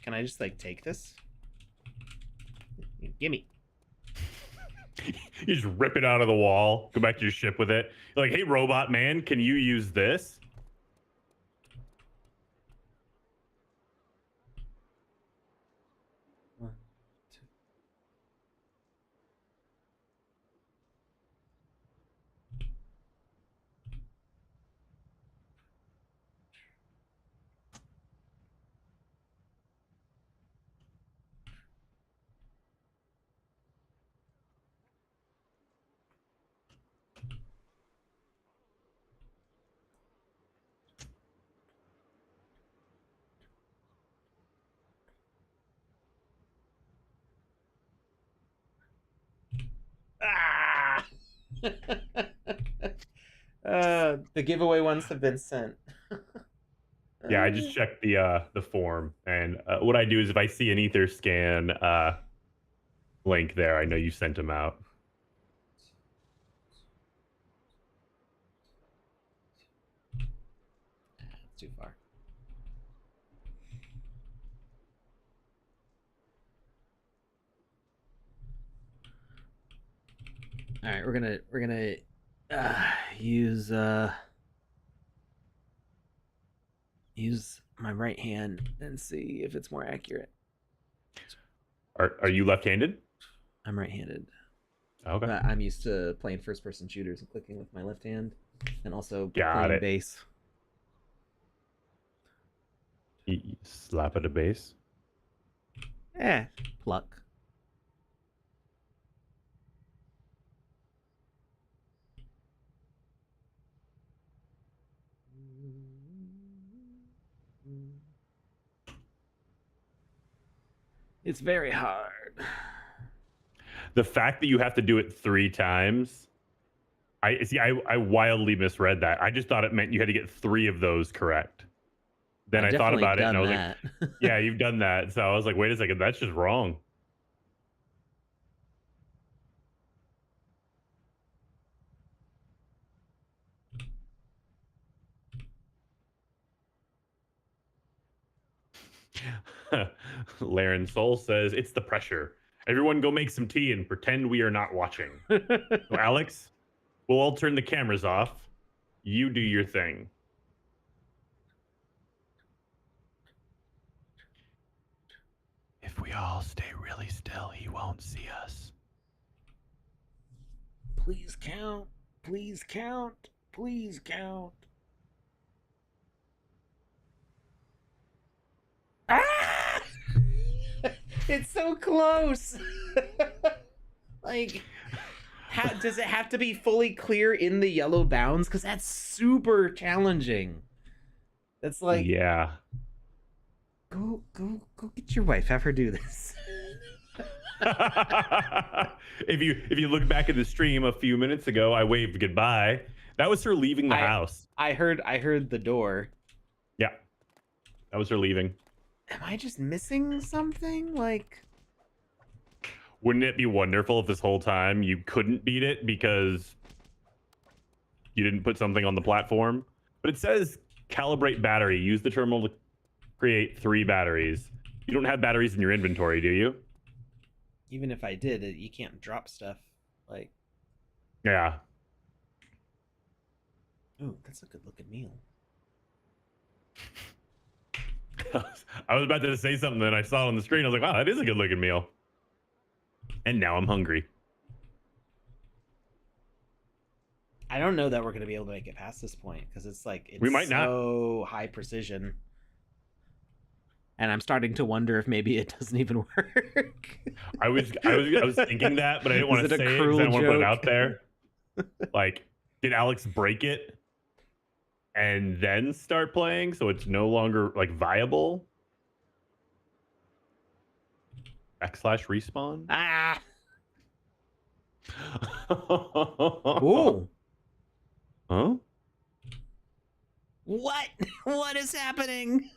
Can I just like take this? Gimme. You just rip it out of the wall, go back to your ship with it. You're like, hey, robot man, can you use this? One, two. Ah! The giveaway ones have been sent. Yeah, I just checked the form, and what I do is if I see an Etherscan link there, I know you sent them out. That's too far. All right, we're gonna use use my right hand and see if it's more accurate. Are you left-handed? I'm right-handed. Okay. But I'm used to playing first-person shooters and clicking with my left hand, and also Got playing it. bass. You slap at a base. Pluck. It's very hard. The fact that you have to do it 3 times, I wildly misread that. I just thought it meant you had to get 3 of those correct. Then I thought about it and I was like, yeah, you've done that. So I was like, wait a second, that's just wrong. Laren Soul says, it's the pressure. Everyone go make some tea and pretend we are not watching. So Alex, we'll all turn the cameras off. You do your thing. If we all stay really still, he won't see us. Please count. Please count. Please count. Ah! It's so close. Like, how does it have to be fully clear in the yellow bounds? Because that's super challenging. That's like, yeah. Go get your wife. Have her do this. If you look back at the stream a few minutes ago, I waved goodbye. That was her leaving the house. I heard the door. Yeah, that was her leaving. Am I just missing something? Like, wouldn't it be wonderful if this whole time you couldn't beat it because you didn't put something on the platform? But it says calibrate battery. Use the terminal to create 3 batteries. You don't have batteries in your inventory, do you? Even if I did, you can't drop stuff. Like, yeah. Oh, that's a good looking meal. I was about to say something that I saw on the screen. I was like, wow, that is a good looking meal. And now I'm hungry. I don't know that we're going to be able to make it past this point because it's like, it's we might so high precision. And I'm starting to wonder if maybe it doesn't even work. I was thinking that, but I didn't want to say it because I didn't want to put it out there. Like, did Alex break it and then start playing so it's no longer like viable? /respawn. Ah. Ooh. Huh? What? What is happening?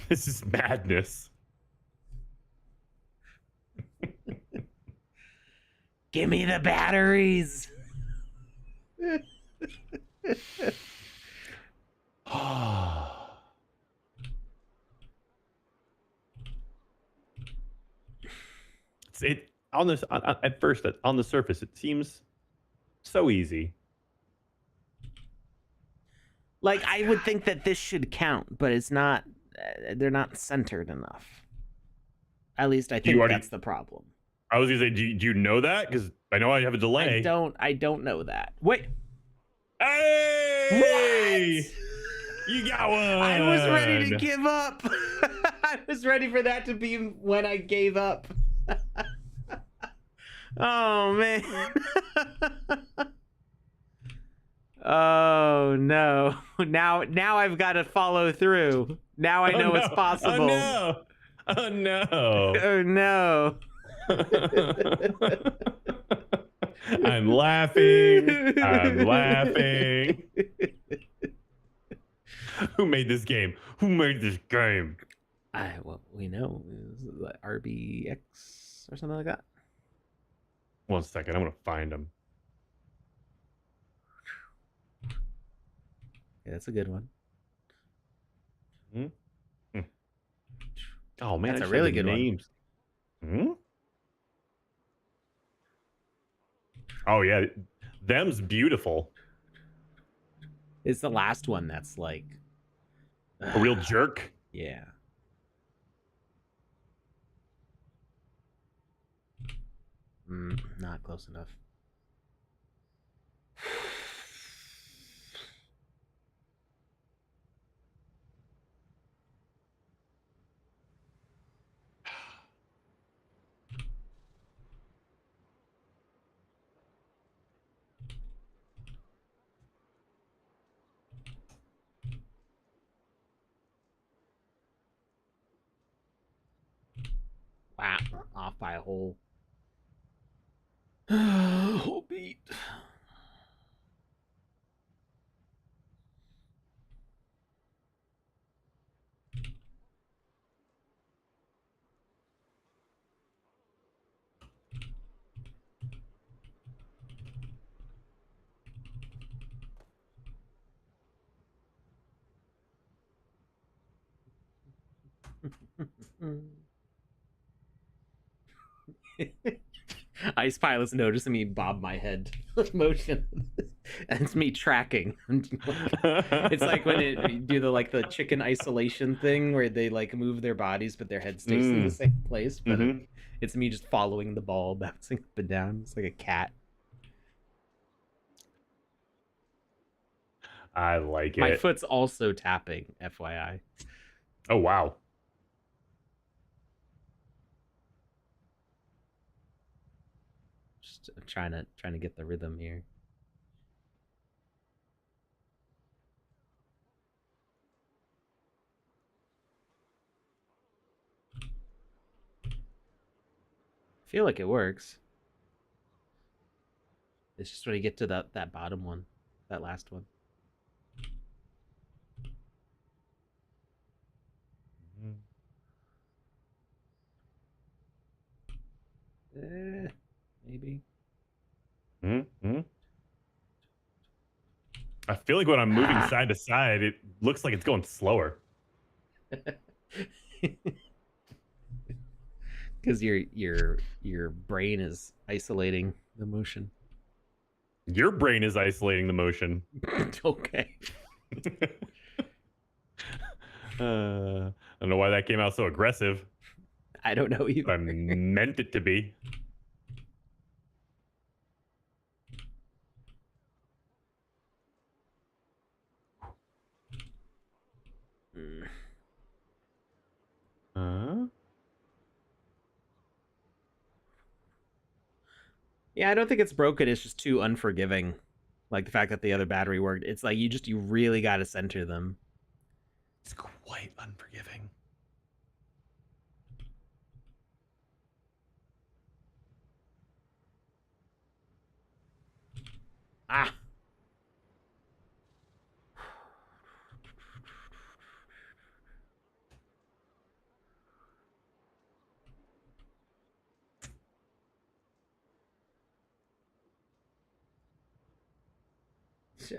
This is madness. Give me the batteries. It on this at first on the surface it seems so easy. Like, I would think that this should count, but it's not. They're not centered enough. At least I think that's the problem. I was gonna say, do you know that? Because I know I have a delay. I don't know that. Wait. Hey! What? You got one. I was ready to give up. I was ready for that to be when I gave up. Oh man. Oh no. Now I've got to follow through. Now I know it's possible. Oh no. Oh no. I'm laughing. I'm laughing. Who made this game? Who made this game? Well, we know. Is it like RBX or something like that? 1 second, I'm gonna find them. Yeah, that's a good one. Mm-hmm. Oh man, that's a really good names. One. Hmm? Oh yeah, them's beautiful. It's the last one that's like A real jerk. Yeah. Not close enough. Wow, off by a whole whole beat. Ice Pilot's noticing me bob my head with motion. And it's me tracking. It's like when you do the chicken isolation thing where they like move their bodies but their head stays in the same place. But it's me just following the ball, bouncing up and down. It's like a cat. I like it. My foot's also tapping, FYI. Oh wow. Just trying to get the rhythm here. I feel like it works. It's just when you get to that bottom one, that last one. Maybe. I feel like when I'm moving side to side, it looks like it's going slower. Because your brain is isolating the motion. Your brain is isolating the motion. Okay. I don't know why that came out so aggressive. I don't know either. I meant it to be. Yeah, I don't think it's broken. It's just too unforgiving. Like the fact that the other battery worked. It's like you really got to center them. It's quite unforgiving. Ah.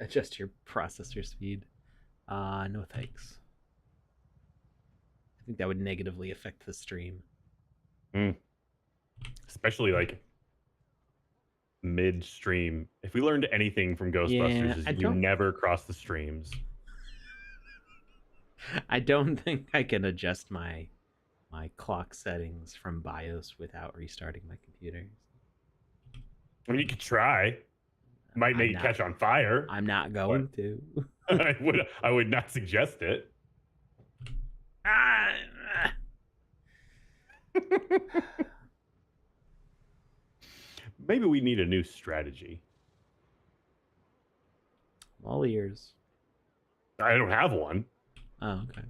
Adjust your processor speed. No thanks. I think that would negatively affect the stream. Especially like midstream. If we learned anything from Ghostbusters, is you never cross the streams. I don't think I can adjust my clock settings from BIOS without restarting my computer. I mean, you could try. Might make it catch on fire. I'm not going to. I would not suggest it. Maybe we need a new strategy. All ears. I don't have one. Oh, okay.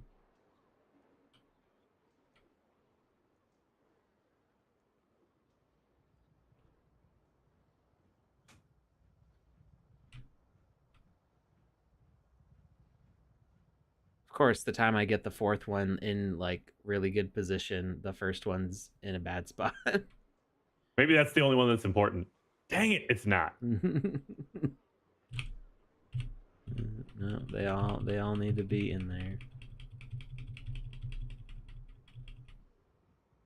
Of course, the time I get the fourth one in like really good position, the first one's in a bad spot. Maybe that's the only one that's important. Dang it, it's not. No, they all need to be in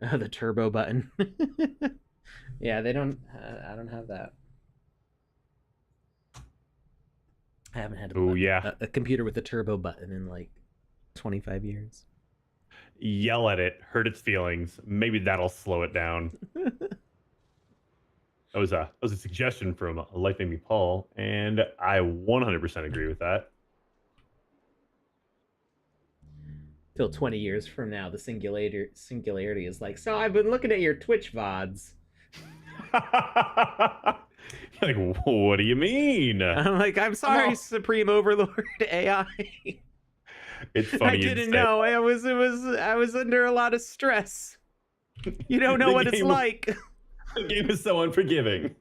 there. The turbo button. Yeah, they don't. I don't have that. I haven't had a computer with a turbo button in like 25 years. Yell at it, hurt its feelings. Maybe that'll slow it down. That was a suggestion from Life Made Me Paul, and I 100% agree with that. Till 20 years from now, the singularity is like, so I've been looking at your Twitch VODs. Like, what do you mean? I'm like, I'm sorry, Supreme Overlord AI. It's funny. I didn't know. I was under a lot of stress. You don't know what it's like. The game is so unforgiving.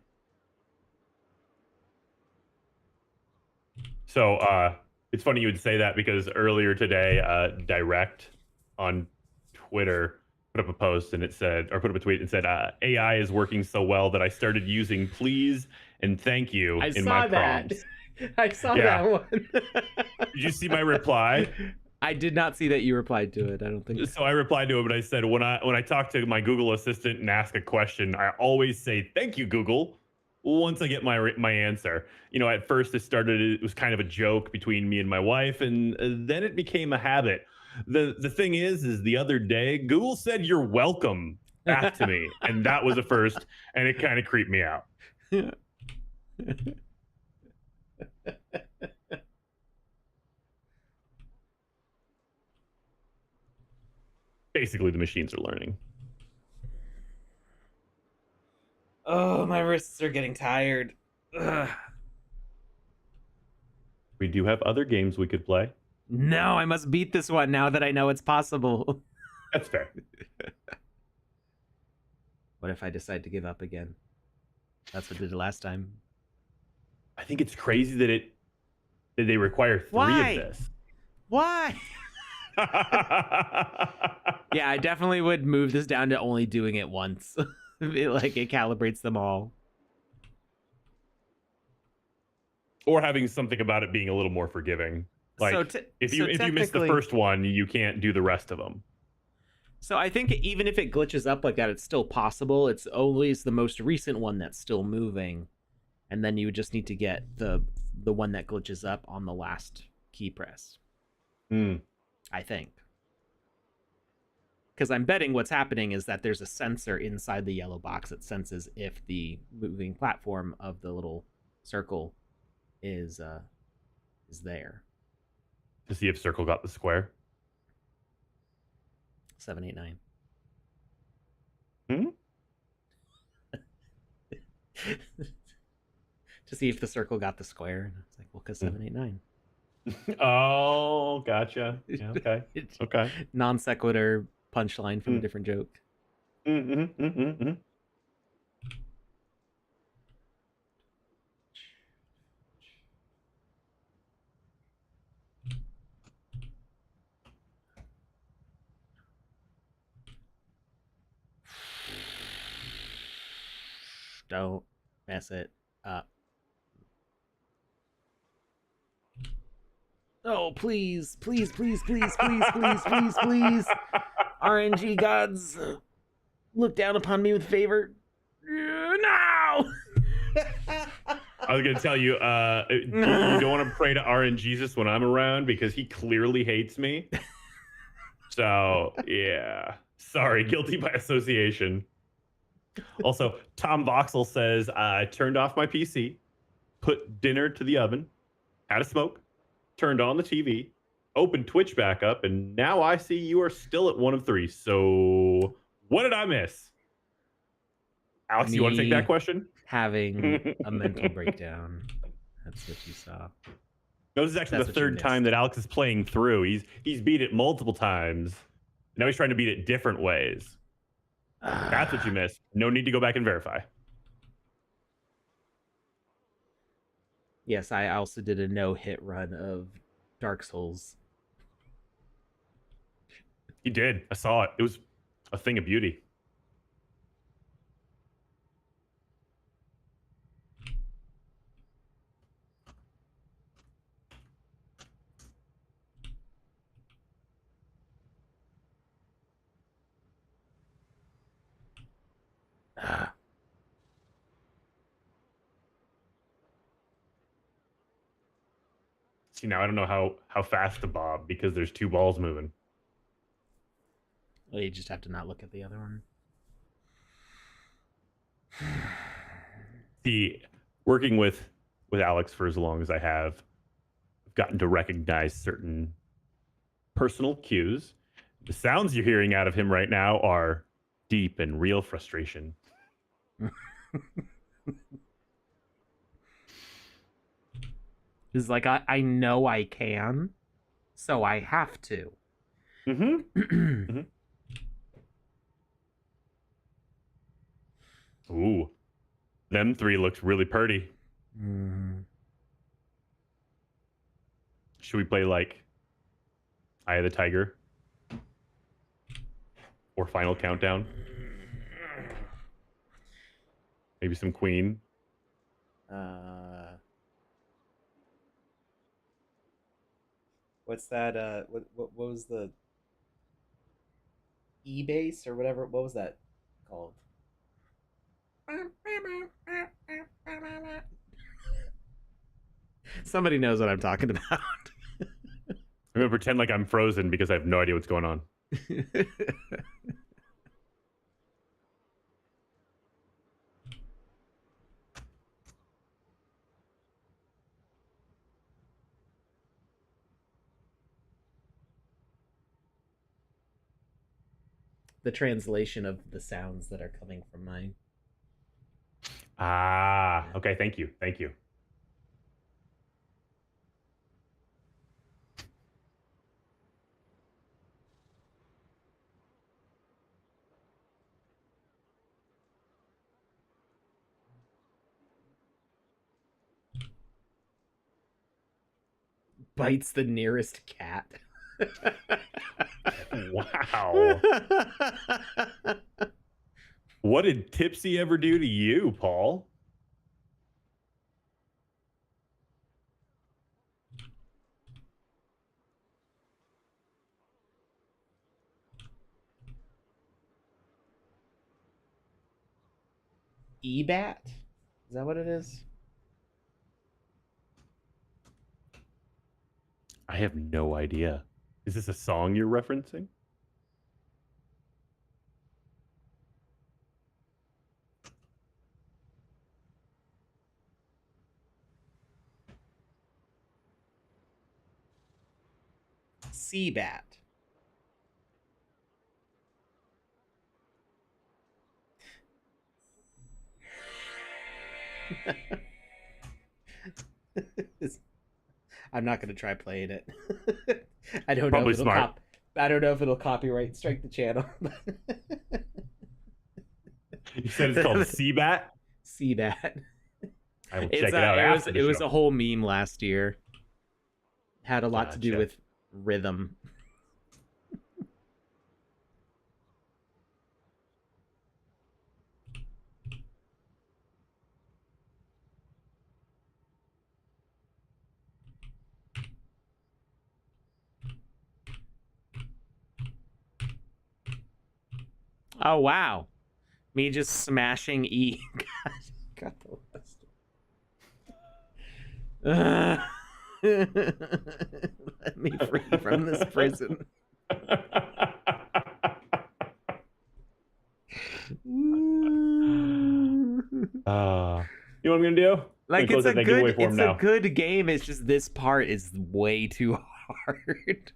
So it's funny you would say that, because earlier today, Direct on Twitter put up a post and it said, or put up a tweet and said, AI is working so well that I started using please and thank you in my prompts. I saw that one. Did you see my reply? I did not see that you replied to it. I don't think so. I replied to it, but I said, when I talk to my Google Assistant and ask a question, I always say, thank you, Google, once I get my answer. You know, at first it was kind of a joke between me and my wife, and then it became a habit. The thing is the other day, Google said, you're welcome back to me. And that was a first, and it kind of creeped me out. Basically, the machines are learning. Oh, my wrists are getting tired. Ugh. We do have other games we could play. No, I must beat this one now that I know it's possible. That's fair. What if I decide to give up again? That's what I did last time. I think it's crazy that they require 3 of this. Why? Yeah, I definitely would move this down to only doing it once. It calibrates them all. Or having something about it being a little more forgiving. Like, if you miss the first one, you can't do the rest of them. So I think even if it glitches up like that, it's still possible. It's always the most recent one that's still moving. And then you would just need to get the one that glitches up on the last key press. I think. Because I'm betting what's happening is that there's a sensor inside the yellow box that senses if the moving platform of the little circle is there. To see if circle got the square. 789. To see if the circle got the square. And it's like, well, because 789. Oh, gotcha. Yeah, okay. Okay. Non sequitur punchline from a different joke. Don't mess it up. Oh, please, please, please, please, please, please, please, please. RNG gods, look down upon me with favor. No! I was going to tell you, you don't want to pray to RNGesus when I'm around, because he clearly hates me. So, yeah. Sorry, guilty by association. Also, Tom Voxel says, I turned off my PC, put dinner to the oven, had a smoke, turned on the TV, opened Twitch back up, and now I see you are still at 1 of 3. So, what did I miss? Alex, you want to take that question? Having a mental breakdown. That's what you saw. No, this is actually the 3rd time that Alex is playing through. He's beat it multiple times. Now he's trying to beat it different ways. That's what you missed. No need to go back and verify. Yes, I also did a no-hit run of Dark Souls. You did. I saw it. It was a thing of beauty. See, now I don't know how fast to bob because there's two balls moving. Well, you just have to not look at the other one. See, working with Alex for as long as I have, I've gotten to recognize certain personal cues. The sounds you're hearing out of him right now are deep and real frustration. It's like I know I can, so I have to. Mm-hmm. Ooh, them three looks really pretty. Should we play like Eye of the Tiger or Final Countdown? Maybe some Queen. What's that? What was the E-base or whatever? What was that called? Somebody knows what I'm talking about. I'm gonna pretend like I'm frozen because I have no idea what's going on. The translation of the sounds that are coming from mine. Ah, okay. Thank you. Thank you. Bites the nearest cat. Wow. What did Tipsy ever do to you, Paul? E-bat? Is that what it is? I have no idea. Is this a song you're referencing? C-bat. I'm not gonna try playing it. I don't know Probably if it'll smart. I don't know if it'll copyright strike the channel. You said it's called Seabat? C-bat. I will check it out after the it show. was a whole meme last year. Had a lot to do Gotcha. with rhythm. Oh wow. Me just smashing E. Got the list. Let me free from this prison. You know what I'm gonna do? Like I'm gonna it's a good game. It's just this part is way too hard.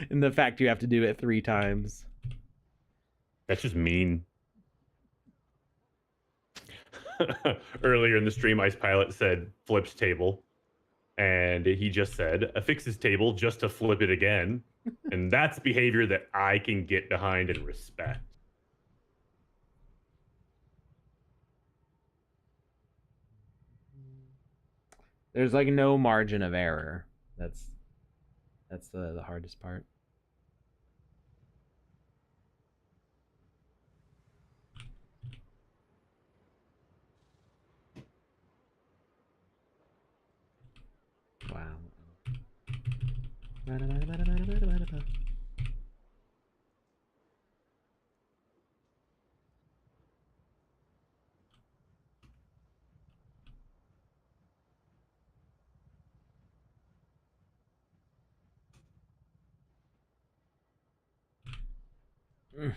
And the fact you have to do it 3 times. That's just mean. Earlier in the stream, Ice Pilot said flips table. And he just said, affix his table just to flip it again. And that's behavior that I can get behind and respect. There's like no margin of error. That's the hardest part. Wow. Mm.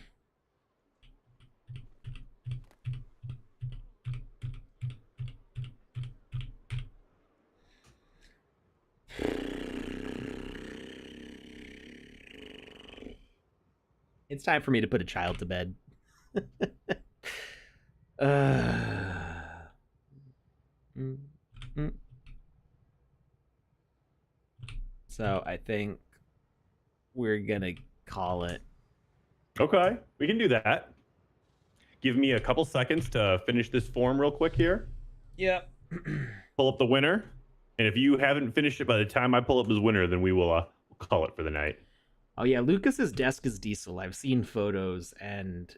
It's time for me to put a child to bed. Mm, mm. So I think we're gonna call it. Okay, we can do that. Give me a couple seconds to finish this form real quick here. Yep. Pull up the winner. And if you haven't finished it by the time I pull up his winner, then we will call it for the night. Oh yeah, Lucas's desk is diesel. I've seen photos, and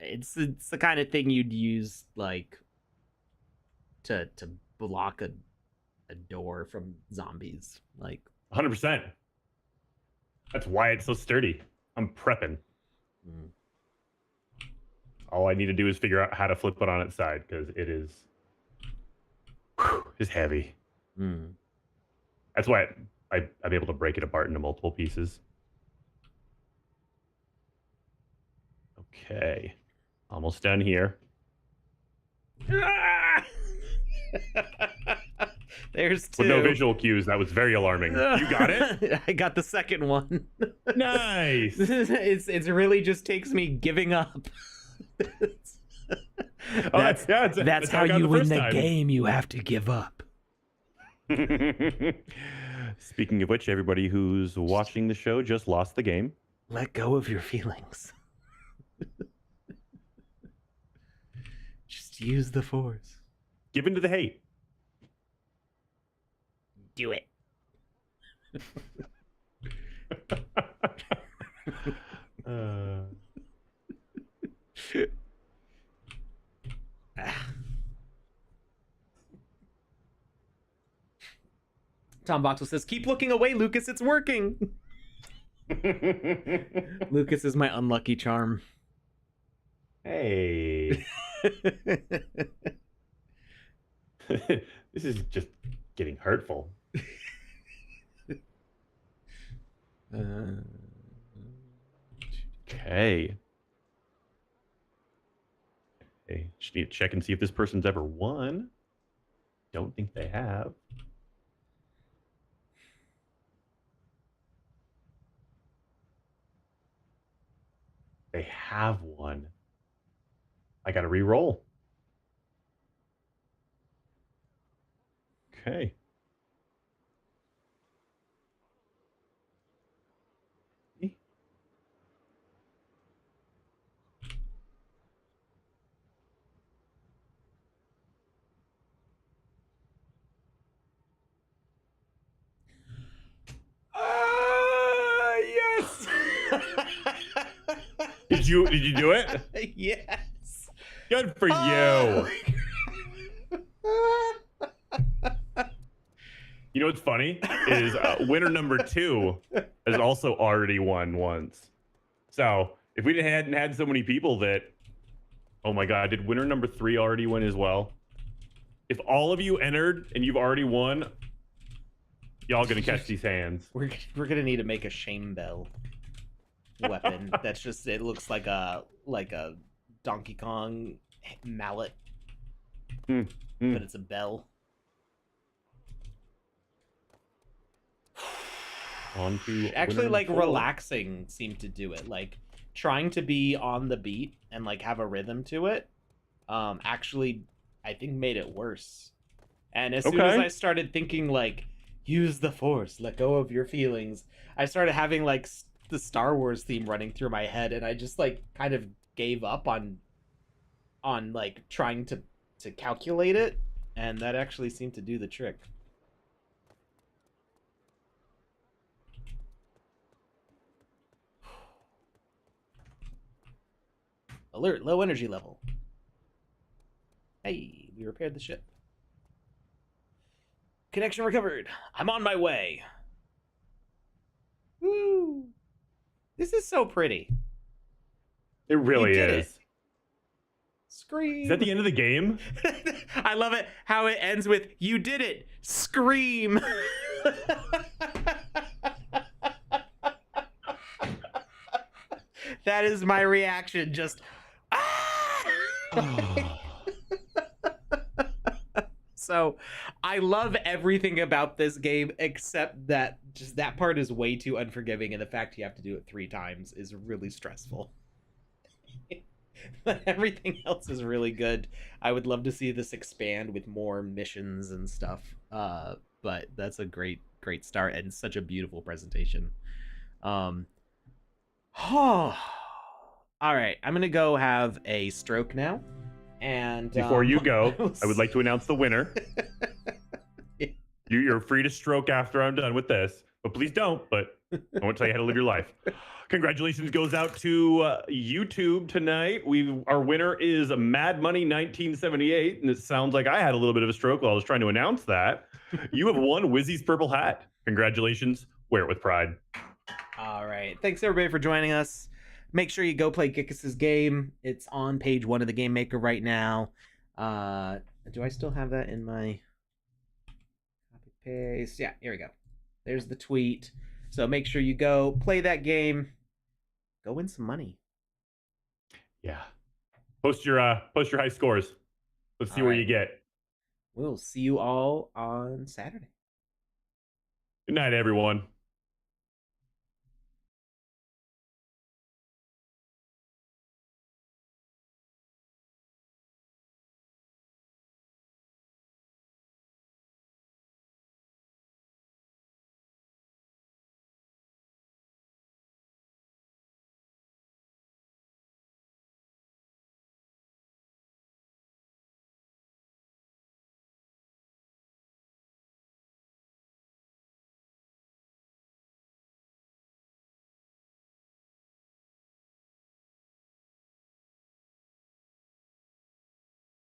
it's the kind of thing you'd use like to block a door from zombies. Like 100%. That's why it's so sturdy. I'm prepping. mm. All I need to do is figure out how to flip it on its side because it is it's heavy. Mm. That's why I'm able to break it apart into multiple pieces. Okay. Almost done here. There's two. With no visual cues, that was very alarming. You got it? I got the second one. Nice. It's really just takes me giving up. That's how you win the game. You have to give up. Speaking of which, everybody who's watching the show just lost the game. Let go of your feelings. Just use the force. Give in to the hate. Do it. Tom Boxel says, "Keep looking away, Lucas. It's working." Lucas is my unlucky charm. Hey. This is just getting hurtful. Okay. Okay. Just need to check and see if this person's ever won. Don't think they have. They have won. I got to re-roll. Okay. Yes. Did you do it? Yes. Good for you. You know what's funny is winner number 2 has also already won once. So if we hadn't had so many people that, oh my God, did winner number 3 already win as well? If all of you entered and you've already won, y'all gonna catch these hands. We're gonna need to make a shame bell weapon. That's just, it looks like a Donkey Kong mallet, but it's a bell. On to actually, like 4. relaxing seemed to do it. Like trying to be on the beat and like have a rhythm to it. Actually, I think made it worse. And as soon as I started thinking like, use the force, let go of your feelings, I started having like the Star Wars theme running through my head, and I just like kind of gave up on like trying to calculate it, and that actually seemed to do the trick. Alert, low energy level. Hey, we repaired the ship. Connection recovered. I'm on my way. Woo! This is so pretty. It really is. It. Scream. Is that the end of the game? I love it how it ends with, you did it. Scream. That is my reaction. Just ah! So I love everything about this game except that just that part is way too unforgiving, and the fact you have to do it 3 times is really stressful. But everything else is really good. I would love to see this expand with more missions and stuff. But that's a great start and such a beautiful presentation. Um, all right, I'm gonna go have a stroke now, and Before you go, I would like to announce the winner. You're free to stroke after I'm done with this, but please don't. But I won't tell you how to live your life. Congratulations goes out to YouTube tonight. Our winner is Mad Money 1978, and it sounds like I had a little bit of a stroke while I was trying to announce that. You have won Wizzy's purple hat. Congratulations. Wear it with pride. All right. Thanks everybody for joining us. Make sure you go play Kikis's game. It's on page 1 of the Game Maker right now. Do I still have that in my copy paste? Yeah, here we go. There's the tweet. So make sure you go play that game. Go win some money. Yeah. Post your high scores. Let's see where you get. We'll see you all on Saturday. Good night, everyone.